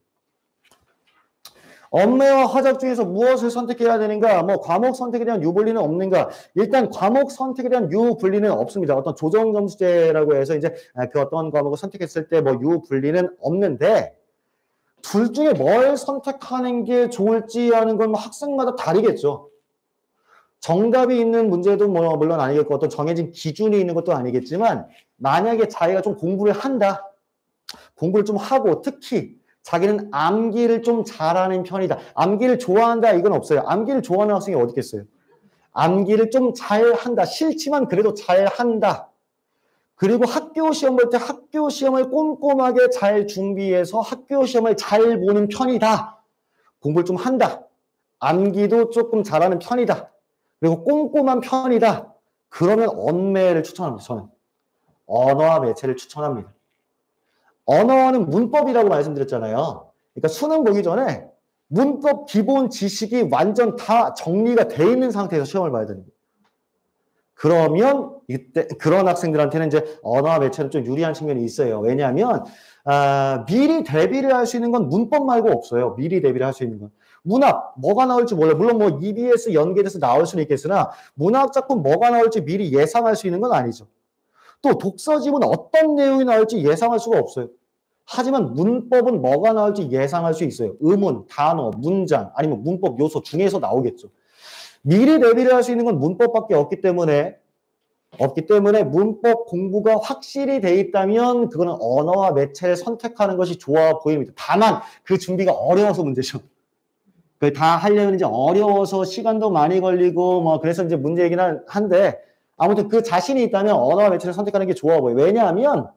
언매와 화작 중에서 무엇을 선택해야 되는가? 과목 선택에 대한 유불리는 없는가? 일단 과목 선택에 대한 유불리는 없습니다. 어떤 조정 점수제라고 해서 이제 그 어떤 과목을 선택했을 때 유불리는 없는데, 둘 중에 뭘 선택하는 게 좋을지 하는 건 학생마다 다르겠죠. 정답이 있는 문제도 물론 아니겠고 어떤 정해진 기준이 있는 것도 아니겠지만, 만약에 자기가 좀 공부를 한다. 공부를 좀 하고 특히 자기는 암기를 좀 잘하는 편이다. 암기를 좋아한다 이건 없어요. 암기를 좋아하는 학생이 어디 있겠어요. 암기를 좀 잘한다. 싫지만 그래도 잘한다. 그리고 학교 시험 볼 때 학교 시험을 꼼꼼하게 잘 준비해서 학교 시험을 잘 보는 편이다. 공부를 좀 한다. 암기도 조금 잘하는 편이다. 그리고 꼼꼼한 편이다. 그러면 언매를 추천합니다. 저는 언어와 매체를 추천합니다. 언어는 문법이라고 말씀드렸잖아요. 그러니까 수능 보기 전에 문법 기본 지식이 완전 다 정리가 돼 있는 상태에서 시험을 봐야 됩니다. 그러면 이때 그런 학생들한테는 이제 언어와 매체는 좀 유리한 측면이 있어요. 왜냐하면 미리 대비를 할 수 있는 건 문법 말고 없어요. 미리 대비를 할 수 있는 건. 문학 뭐가 나올지 몰라요. 물론 뭐 EBS 연계돼서 나올 수는 있겠으나 문학 작품 뭐가 나올지 미리 예상할 수 있는 건 아니죠. 또 독서집은 어떤 내용이 나올지 예상할 수가 없어요. 하지만 문법은 뭐가 나올지 예상할 수 있어요. 의문, 단어, 문장 아니면 문법 요소 중에서 나오겠죠. 미리 대비를 할 수 있는 건 문법밖에 없기 때문에 문법 공부가 확실히 돼 있다면 그거는 언어와 매체를 선택하는 것이 좋아 보입니다. 다만 그 준비가 어려워서 문제죠. 그 다 하려면 이제 어려워서 시간도 많이 걸리고 뭐 그래서 이제 문제이긴 한데 아무튼 그 자신이 있다면 언어와 매체를 선택하는 게 좋아 보여요. 왜냐하면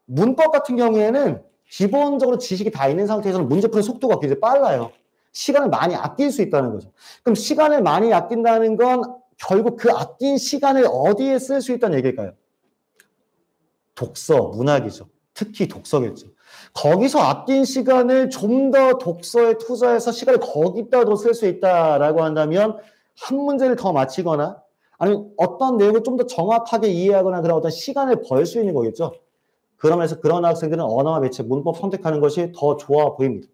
문법 같은 경우에는 기본적으로 지식이 다 있는 상태에서는 문제 푸는 속도가 굉장히 빨라요. 시간을 많이 아낄 수 있다는 거죠. 그럼 시간을 많이 아낀다는 건 결국 그 아낀 시간을 어디에 쓸 수 있다는 얘기일까요? 독서, 문학이죠. 특히 독서겠죠. 거기서 아낀 시간을 좀 더 독서에 투자해서 시간을 거기다 더 쓸 수 있다라고 한다면 한 문제를 더 맞히거나 아니면 어떤 내용을 좀 더 정확하게 이해하거나 그런 어떤 시간을 벌 수 있는 거겠죠. 그러면서 그런 학생들은 언어와 매체, 문법 선택하는 것이 더 좋아 보입니다.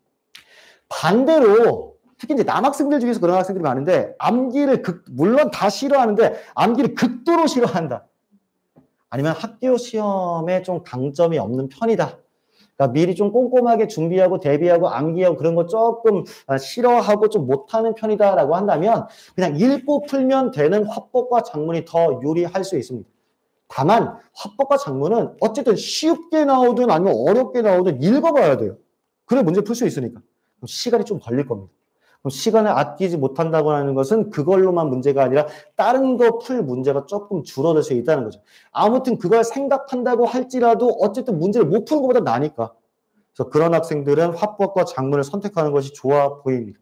반대로 특히 이제 남학생들 중에서 그런 학생들이 많은데 암기를 물론 다 싫어하는데 암기를 극도로 싫어한다. 아니면 학교 시험에 좀 강점이 없는 편이다. 그러니까 미리 좀 꼼꼼하게 준비하고 대비하고 암기하고 그런 거 조금 싫어하고 좀 못하는 편이다라고 한다면 그냥 읽고 풀면 되는 화법과 작문이 더 유리할 수 있습니다. 다만 화법과 작문은 어쨌든 쉽게 나오든 아니면 어렵게 나오든 읽어봐야 돼요. 그래 문제 풀 수 있으니까. 그럼 시간이 좀 걸릴 겁니다. 그럼 시간을 아끼지 못한다고 하는 것은 그걸로만 문제가 아니라 다른 거 풀 문제가 조금 줄어들 수 있다는 거죠. 아무튼 그걸 생각한다고 할지라도 어쨌든 문제를 못 푸는 것보다 나으니까. 그래서 그런 학생들은 화법과 작문을 선택하는 것이 좋아 보입니다.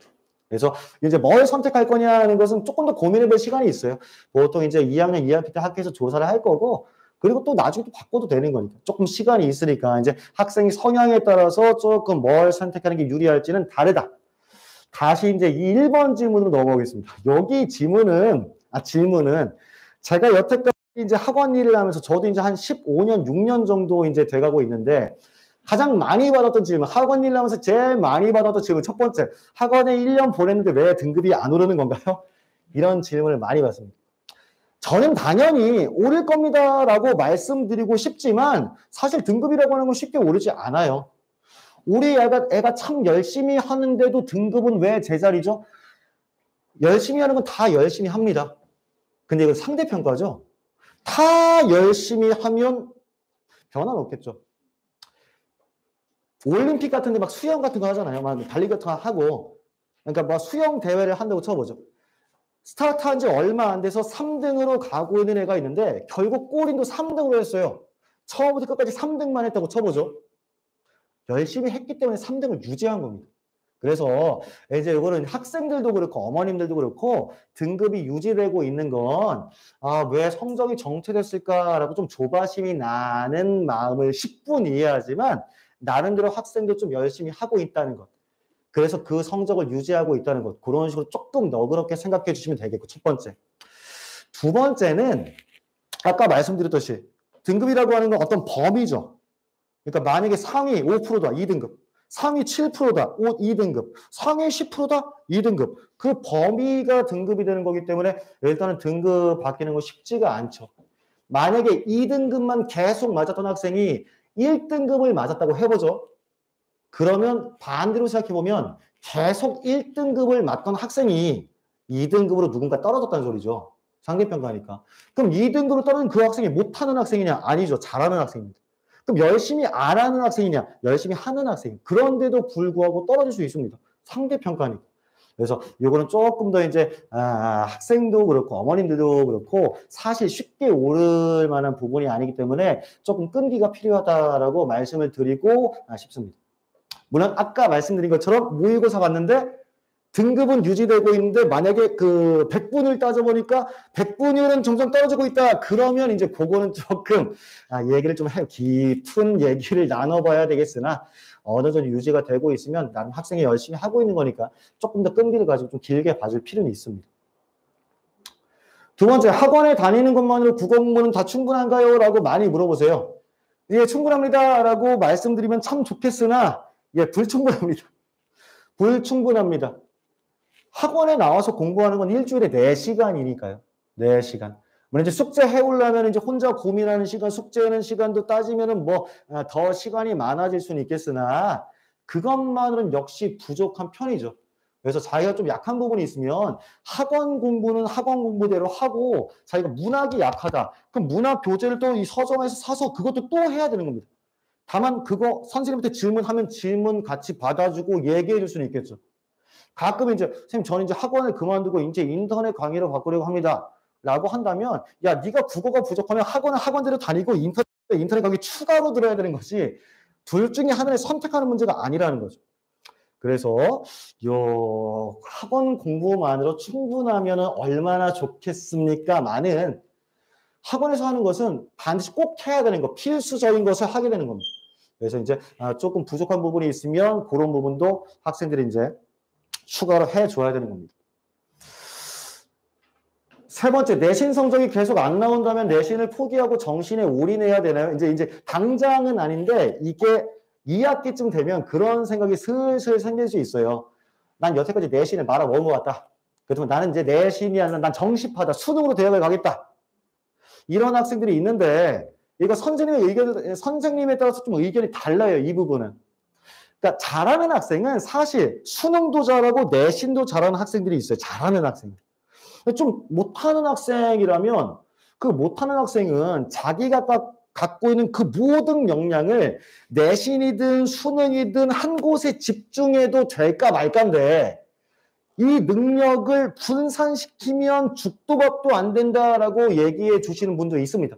그래서 이제 뭘 선택할 거냐는 것은 조금 더 고민해 볼 시간이 있어요. 보통 이제 2학년 2학기 때 학교에서 조사를 할 거고 그리고 또 나중에 또 바꿔도 되는 거니까 조금 시간이 있으니까 이제 학생의 성향에 따라서 조금 뭘 선택하는 게 유리할지는 다르다. 다시 이제 이 1번 질문으로 넘어가겠습니다. 여기 질문은 제가 여태까지 이제 학원 일을 하면서 저도 이제 한 15년, 6년 정도 이제 돼가고 있는데 가장 많이 받았던 질문, 학원 일을 하면서 제일 많이 받았던 질문 첫 번째, 학원에 1년 보냈는데 왜 등급이 안 오르는 건가요? 이런 질문을 많이 받습니다. 저는 당연히 오를 겁니다라고 말씀드리고 싶지만 사실 등급이라고 하는 건 쉽게 오르지 않아요. 우리 애가 참 열심히 하는데도 등급은 왜 제자리죠? 열심히 하는 건 다 열심히 합니다. 근데 이건 상대평가죠. 다 열심히 하면 변화는 없겠죠. 올림픽 같은 데 막 수영 같은 거 하잖아요. 막 달리기 같은 거 하고. 그러니까 뭐 수영 대회를 한다고 쳐보죠. 스타트한 지 얼마 안 돼서 3등으로 가고 있는 애가 있는데 결국 골인도 3등으로 했어요. 처음부터 끝까지 3등만 했다고 쳐보죠. 열심히 했기 때문에 3등을 유지한 겁니다. 그래서 이제 이거는 학생들도 그렇고 어머님들도 그렇고 등급이 유지되고 있는 건 왜 성적이 정체됐을까라고 좀 조바심이 나는 마음을 10분 이해하지만 나름대로 학생도 좀 열심히 하고 있다는 것. 그래서 그 성적을 유지하고 있다는 것. 그런 식으로 조금 너그럽게 생각해 주시면 되겠고 첫 번째. 두 번째는 아까 말씀드렸듯이 등급이라고 하는 건 어떤 범위죠. 그러니까 만약에 상위 5%다 2등급, 상위 7%다 2등급, 상위 10%다 2등급. 그 범위가 등급이 되는 거기 때문에 일단은 등급 바뀌는 건 쉽지가 않죠. 만약에 2등급만 계속 맞았던 학생이 1등급을 맞았다고 해보죠. 그러면 반대로 생각해보면 계속 1등급을 맞던 학생이 2등급으로 누군가 떨어졌다는 소리죠. 상대평가니까. 그럼 2등급으로 떨어진 그 학생이 못하는 학생이냐? 아니죠. 잘하는 학생입니다. 그럼 열심히 안 하는 학생이냐? 열심히 하는 학생. 그런데도 불구하고 떨어질 수 있습니다. 상대평가니까. 그래서 이거는 조금 더 이제 학생도 그렇고 어머님들도 그렇고 사실 쉽게 오를 만한 부분이 아니기 때문에 조금 끈기가 필요하다라고 말씀을 드리고 싶습니다. 물론 아까 말씀드린 것처럼 모의고사 봤는데 등급은 유지되고 있는데 만약에 그 100분을 따져보니까 100분율은 점점 떨어지고 있다. 그러면 이제 그거는 조금 얘기를 좀 깊은 얘기를 나눠봐야 되겠으나 어느 정도 유지가 되고 있으면 나는 학생이 열심히 하고 있는 거니까 조금 더 끈기를 가지고 좀 길게 봐줄 필요는 있습니다. 두 번째, 학원에 다니는 것만으로 국어 공부는 다 충분한가요? 라고 많이 물어보세요. 예, 충분합니다. 라고 말씀드리면 참 좋겠으나, 예, 불충분합니다. 불충분합니다. 학원에 나와서 공부하는 건 일주일에 4시간이니까요. 4시간. 물론 이제 숙제 해오려면 이제 혼자 고민하는 시간, 숙제하는 시간도 따지면은 뭐 더 시간이 많아질 수는 있겠으나 그것만으로는 역시 부족한 편이죠. 그래서 자기가 좀 약한 부분이 있으면 학원 공부는 학원 공부대로 하고 자기가 문학이 약하다. 그럼 문학 교재를 또 이 서점에서 사서 그것도 또 해야 되는 겁니다. 다만 그거 선생님한테 질문하면 질문 같이 받아주고 얘기해 줄 수는 있겠죠. 가끔 이제 선생님 저는 이제 학원을 그만두고 이제 인터넷 강의로 바꾸려고 합니다. 라고 한다면 야 네가 국어가 부족하면 학원은 학원대로 다니고 인터넷 강의 추가로 들어야 되는 것이 둘 중에 하나를 선택하는 문제가 아니라는 거죠. 그래서 학원 공부만으로 충분하면 얼마나 좋겠습니까? 많은 학원에서 하는 것은 반드시 꼭 해야 되는 거, 필수적인 것을 하게 되는 겁니다. 그래서 이제 조금 부족한 부분이 있으면 그런 부분도 학생들이 이제 추가로 해줘야 되는 겁니다. 세 번째, 내신 성적이 계속 안 나온다면 내신을 포기하고 정신에 올인해야 되나요? 이제 당장은 아닌데 이게 2학기쯤 되면 그런 생각이 슬슬 생길 수 있어요. 난 여태까지 내신을 말아먹은 것 같다. 그렇다면 나는 이제 내신이 아니라 난 정시파다. 수능으로 대학을 가겠다. 이런 학생들이 있는데 이거 선생님에 따라서 좀 의견이 달라요. 이 부분은. 그러니까 잘하는 학생은 사실 수능도 잘하고 내신도 잘하는 학생들이 있어요. 잘하는 학생. 좀 못하는 학생이라면 그 못하는 학생은 자기가 갖고 있는 그 모든 역량을 내신이든 수능이든 한 곳에 집중해도 될까 말까인데 이 능력을 분산시키면 죽도 밥도 안 된다라고 얘기해 주시는 분도 있습니다.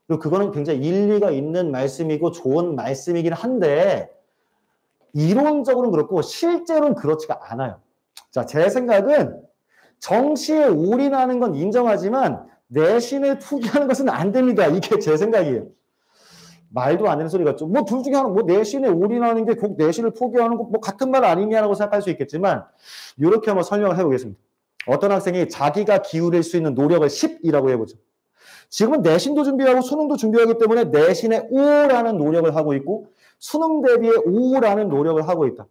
그리고 그거는 굉장히 일리가 있는 말씀이고 좋은 말씀이긴 한데 이론적으로는 그렇고 실제로는 그렇지가 않아요. 자, 제 생각은 정시에 올인하는 건 인정하지만 내신을 포기하는 것은 안 됩니다. 이게 제 생각이에요. 말도 안 되는 소리 같죠. 뭐 둘 중에 하나, 뭐 내신에 올인하는 게 꼭 내신을 포기하는 거 뭐 같은 말 아니냐라고 생각할 수 있겠지만 이렇게 한번 설명을 해보겠습니다. 어떤 학생이 자기가 기울일 수 있는 노력을 10이라고 해보죠. 지금은 내신도 준비하고 수능도 준비하기 때문에 내신에 5라는 노력을 하고 있고 수능 대비에 5라는 노력을 하고 있다.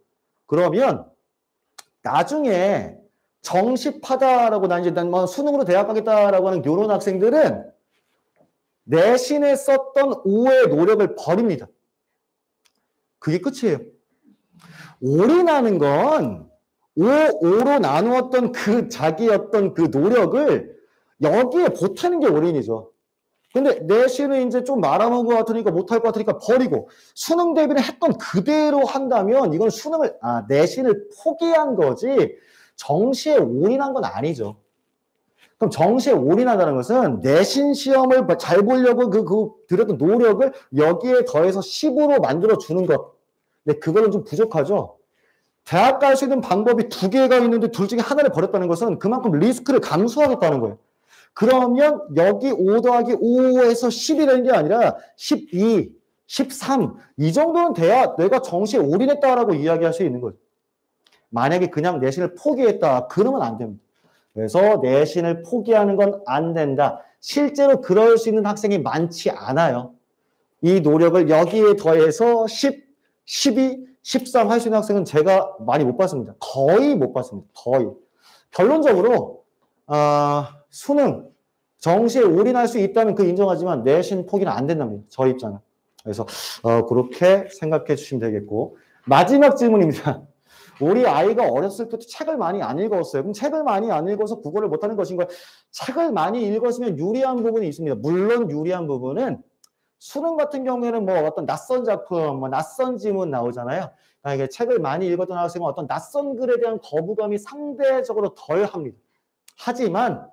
그러면 나중에 정시파다라고 난 뭐 수능으로 대학 가겠다라고 하는 이런 학생들은 내신에 썼던 5의 노력을 버립니다. 그게 끝이에요. 올인하는 건 5로 나누었던 그 자기 어떤 그 노력을 여기에 보태는 게 올인이죠. 근데 내신을 이제 좀 말아먹은 것 같으니까 못할 것 같으니까 버리고 수능 대비를 했던 그대로 한다면 이건 내신을 포기한 거지 정시에 올인한 건 아니죠. 그럼 정시에 올인한다는 것은 내신 시험을 잘 보려고 들였던 노력을 여기에 더해서 10으로 만들어주는 것. 근데 그거는 좀 부족하죠. 대학 갈 수 있는 방법이 2개가 있는데 둘 중에 하나를 버렸다는 것은 그만큼 리스크를 감수하겠다는 거예요. 그러면 여기 5 더하기 5에서 10이 되는 게 아니라 12, 13 이 정도는 돼야 내가 정시에 올인했다라고 이야기할 수 있는 거죠. 만약에 그냥 내신을 포기했다 그러면 안 됩니다. 그래서 내신을 포기하는 건 안 된다. 실제로 그럴 수 있는 학생이 많지 않아요. 이 노력을 여기에 더해서 10, 12, 13 할 수 있는 학생은 제가 많이 못 봤습니다. 거의 못 봤습니다. 거의. 결론적으로 수능, 정시에 올인할 수 있다면 그 인정하지만 내신 포기는 안 된답니다. 저 입장은. 그래서 그렇게 생각해 주시면 되겠고 마지막 질문입니다. 우리 아이가 어렸을 때부터 책을 많이 안 읽었어요. 그럼 책을 많이 안 읽어서 국어를 못하는 것인가요? 책을 많이 읽었으면 유리한 부분이 있습니다. 물론 유리한 부분은 수능 같은 경우에는 뭐 어떤 낯선 작품, 뭐 낯선 지문 나오잖아요. 그러니까 책을 많이 읽었던 학생은 어떤 낯선 글에 대한 거부감이 상대적으로 덜 합니다. 하지만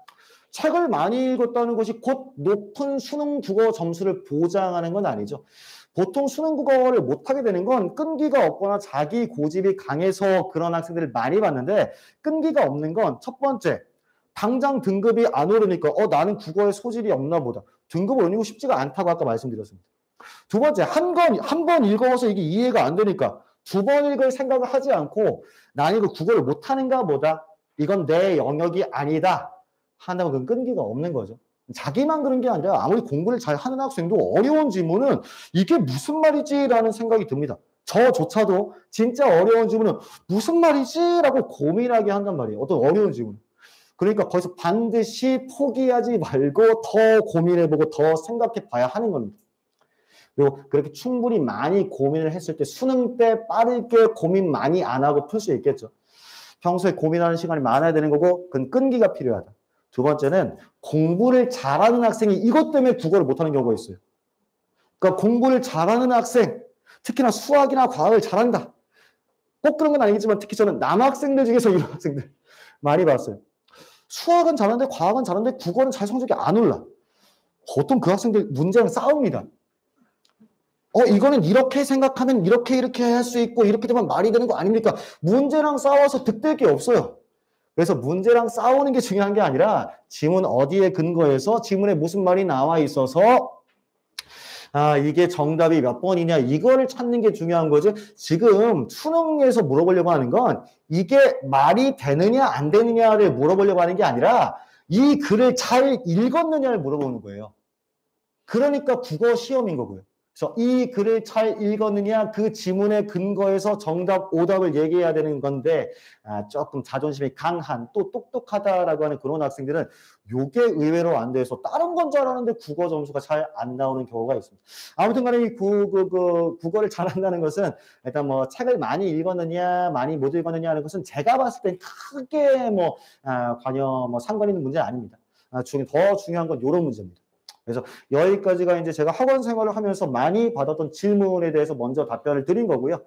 책을 많이 읽었다는 것이 곧 높은 수능 국어 점수를 보장하는 건 아니죠. 보통 수능 국어를 못하게 되는 건 끈기가 없거나 자기 고집이 강해서 그런 학생들을 많이 봤는데 끈기가 없는 건 첫 번째, 당장 등급이 안 오르니까 나는 국어에 소질이 없나 보다. 등급을 올리고 싶지가 않다고 아까 말씀드렸습니다. 두 번째, 한 번 읽어서 이게 이해가 안 되니까 2번 읽을 생각을 하지 않고 난 이거 국어를 못하는가 보다. 이건 내 영역이 아니다 한다면 그건 끈기가 없는 거죠. 자기만 그런 게 아니라 아무리 공부를 잘 하는 학생도 어려운 지문은 이게 무슨 말이지라는 생각이 듭니다. 저조차도 진짜 어려운 지문은 무슨 말이지라고 고민하게 한단 말이에요. 어떤 어려운 지문. 그러니까 거기서 반드시 포기하지 말고 더 고민해보고 더 생각해 봐야 하는 겁니다. 그리고 그렇게 충분히 많이 고민을 했을 때 수능 때 빠르게 고민 많이 안 하고 풀 수 있겠죠. 평소에 고민하는 시간이 많아야 되는 거고 그건 끈기가 필요하다. 두 번째는 공부를 잘하는 학생이 이것 때문에 국어를 못하는 경우가 있어요. 그러니까 공부를 잘하는 학생, 특히나 수학이나 과학을 잘한다. 꼭 그런 건 아니겠지만 특히 저는 남학생들 중에서 이런 학생들 많이 봤어요. 수학은 잘하는데 과학은 잘하는데 국어는 잘 성적이 안 올라. 보통 그 학생들 문제랑 싸웁니다. 이거는 이렇게 생각하면 이렇게 할 수 있고 이렇게 되면 말이 되는 거 아닙니까? 문제랑 싸워서 득될 게 없어요. 그래서 문제랑 싸우는 게 중요한 게 아니라 지문 어디에 근거해서 지문에 무슨 말이 나와 있어서 이게 정답이 몇 번이냐 이거를 찾는 게 중요한 거지. 지금 수능에서 물어보려고 하는 건 이게 말이 되느냐 안 되느냐를 물어보려고 하는 게 아니라 이 글을 잘 읽었느냐를 물어보는 거예요. 그러니까 국어 시험인 거고요. 그래서 이 글을 잘 읽었느냐 그 지문의 근거에서 정답, 오답을 얘기해야 되는 건데 조금 자존심이 강한 또 똑똑하다라고 하는 그런 학생들은 요게 의외로 안 돼서 다른 건 잘하는데 국어 점수가 잘 안 나오는 경우가 있습니다. 아무튼 간에 이 국어를 잘한다는 것은 일단 뭐 책을 많이 읽었느냐 많이 못 읽었느냐 하는 것은 제가 봤을 땐 크게 관여 상관 있는 문제는 아닙니다. 더 중요한 건 이런 문제입니다. 그래서 여기까지가 이제 제가 학원 생활을 하면서 많이 받았던 질문에 대해서 먼저 답변을 드린 거고요.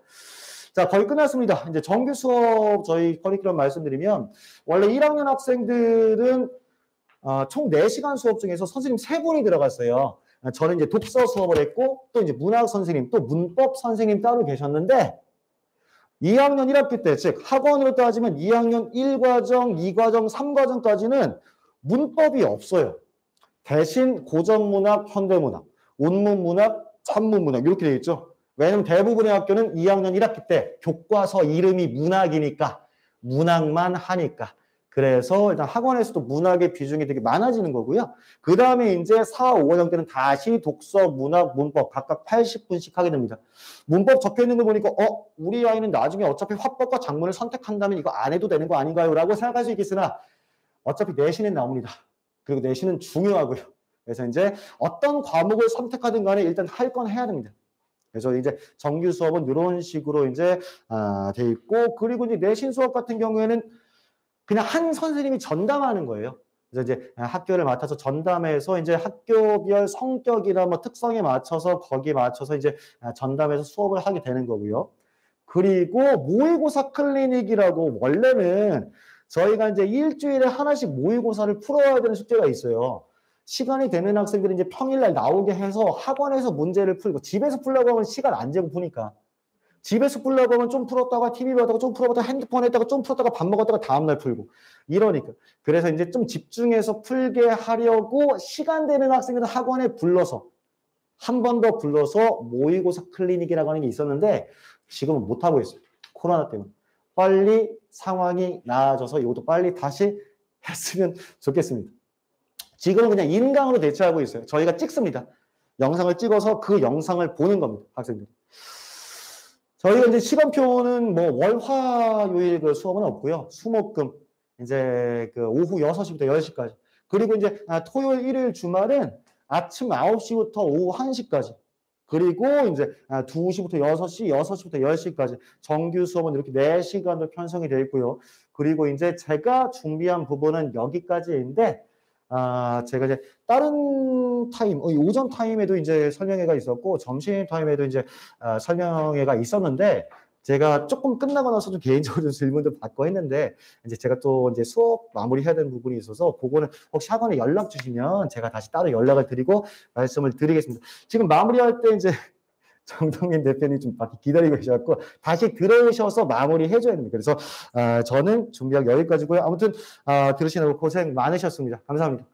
자, 거의 끝났습니다. 이제 정규 수업 저희 커리큘럼 말씀드리면 원래 1학년 학생들은 총 4시간 수업 중에서 선생님 3분이 들어갔어요. 저는 이제 독서 수업을 했고 또 이제 문학 선생님 또 문법 선생님 따로 계셨는데 2학년 1학기 때, 즉 학원으로 따지면 2학년 1과정, 2과정, 3과정까지는 문법이 없어요. 대신 고전문학, 현대문학, 운문문학, 천문문학 이렇게 되어 있죠. 왜냐하면 대부분의 학교는 2학년 1학기 때 교과서 이름이 문학이니까 문학만 하니까. 그래서 일단 학원에서도 문학의 비중이 되게 많아지는 거고요. 그 다음에 이제 4, 5과정 때는 다시 독서, 문학, 문법 각각 80분씩 하게 됩니다. 문법 적혀 있는 거 보니까 우리 아이는 나중에 어차피 화법과 작문을 선택한다면 이거 안 해도 되는 거 아닌가요? 라고 생각할 수 있겠으나 어차피 내신은 나옵니다. 그리고 내신은 중요하고요. 그래서 이제 어떤 과목을 선택하든 간에 일단 할 건 해야 됩니다. 그래서 이제 정규 수업은 이런 식으로 이제 돼 있고, 그리고 이제 내신 수업 같은 경우에는 그냥 한 선생님이 전담하는 거예요. 그래서 이제 학교를 맡아서 전담해서 이제 학교별 성격이나 뭐 특성에 맞춰서 거기에 맞춰서 이제 전담해서 수업을 하게 되는 거고요. 그리고 모의고사 클리닉이라고 원래는 저희가 이제 일주일에 하나씩 모의고사를 풀어야 되는 숙제가 있어요. 시간이 되는 학생들이 이제 평일날 나오게 해서 학원에서 문제를 풀고, 집에서 풀려고 하면 시간 안 재고 푸니까. 집에서 풀려고 하면 좀 풀었다가 TV 보다가 좀 풀었다가 핸드폰 했다가 좀 풀었다가 밥 먹었다가 다음날 풀고. 이러니까. 그래서 이제 좀 집중해서 풀게 하려고 시간 되는 학생들은 학원에 불러서, 한 번 더 불러서 모의고사 클리닉이라고 하는 게 있었는데 지금은 못하고 있어요. 코로나 때문에. 빨리 상황이 나아져서 이것도 빨리 다시 했으면 좋겠습니다. 지금은 그냥 인강으로 대체하고 있어요. 저희가 찍습니다. 영상을 찍어서 그 영상을 보는 겁니다. 학생들이. 저희가 이제 시간표는 뭐 월, 화, 요일 그 수업은 없고요. 수목금 이제 그 오후 6시부터 10시까지. 그리고 이제 토요일, 일요일, 주말은 아침 9시부터 오후 1시까지. 그리고 이제 2시부터 6시, 6시부터 10시까지 정규 수업은 이렇게 4시간도 편성이 되어 있고요. 그리고 이제 제가 준비한 부분은 여기까지인데, 제가 이제 다른 타임, 오전 타임에도 이제 설명회가 있었고, 점심 타임에도 이제 설명회가 있었는데, 제가 조금 끝나고 나서 좀 개인적으로 질문도 받고 했는데, 이제 제가 또 이제 수업 마무리해야 되는 부분이 있어서, 그거는 혹시 학원에 연락 주시면 제가 다시 따로 연락을 드리고 말씀을 드리겠습니다. 지금 마무리할 때 이제 정동민 대표님 좀 밖에 기다리고 계셔갖고 다시 들어오셔서 마무리해줘야 됩니다. 그래서 저는 준비하기 여기까지고요. 아무튼 들으시느라고 고생 많으셨습니다. 감사합니다.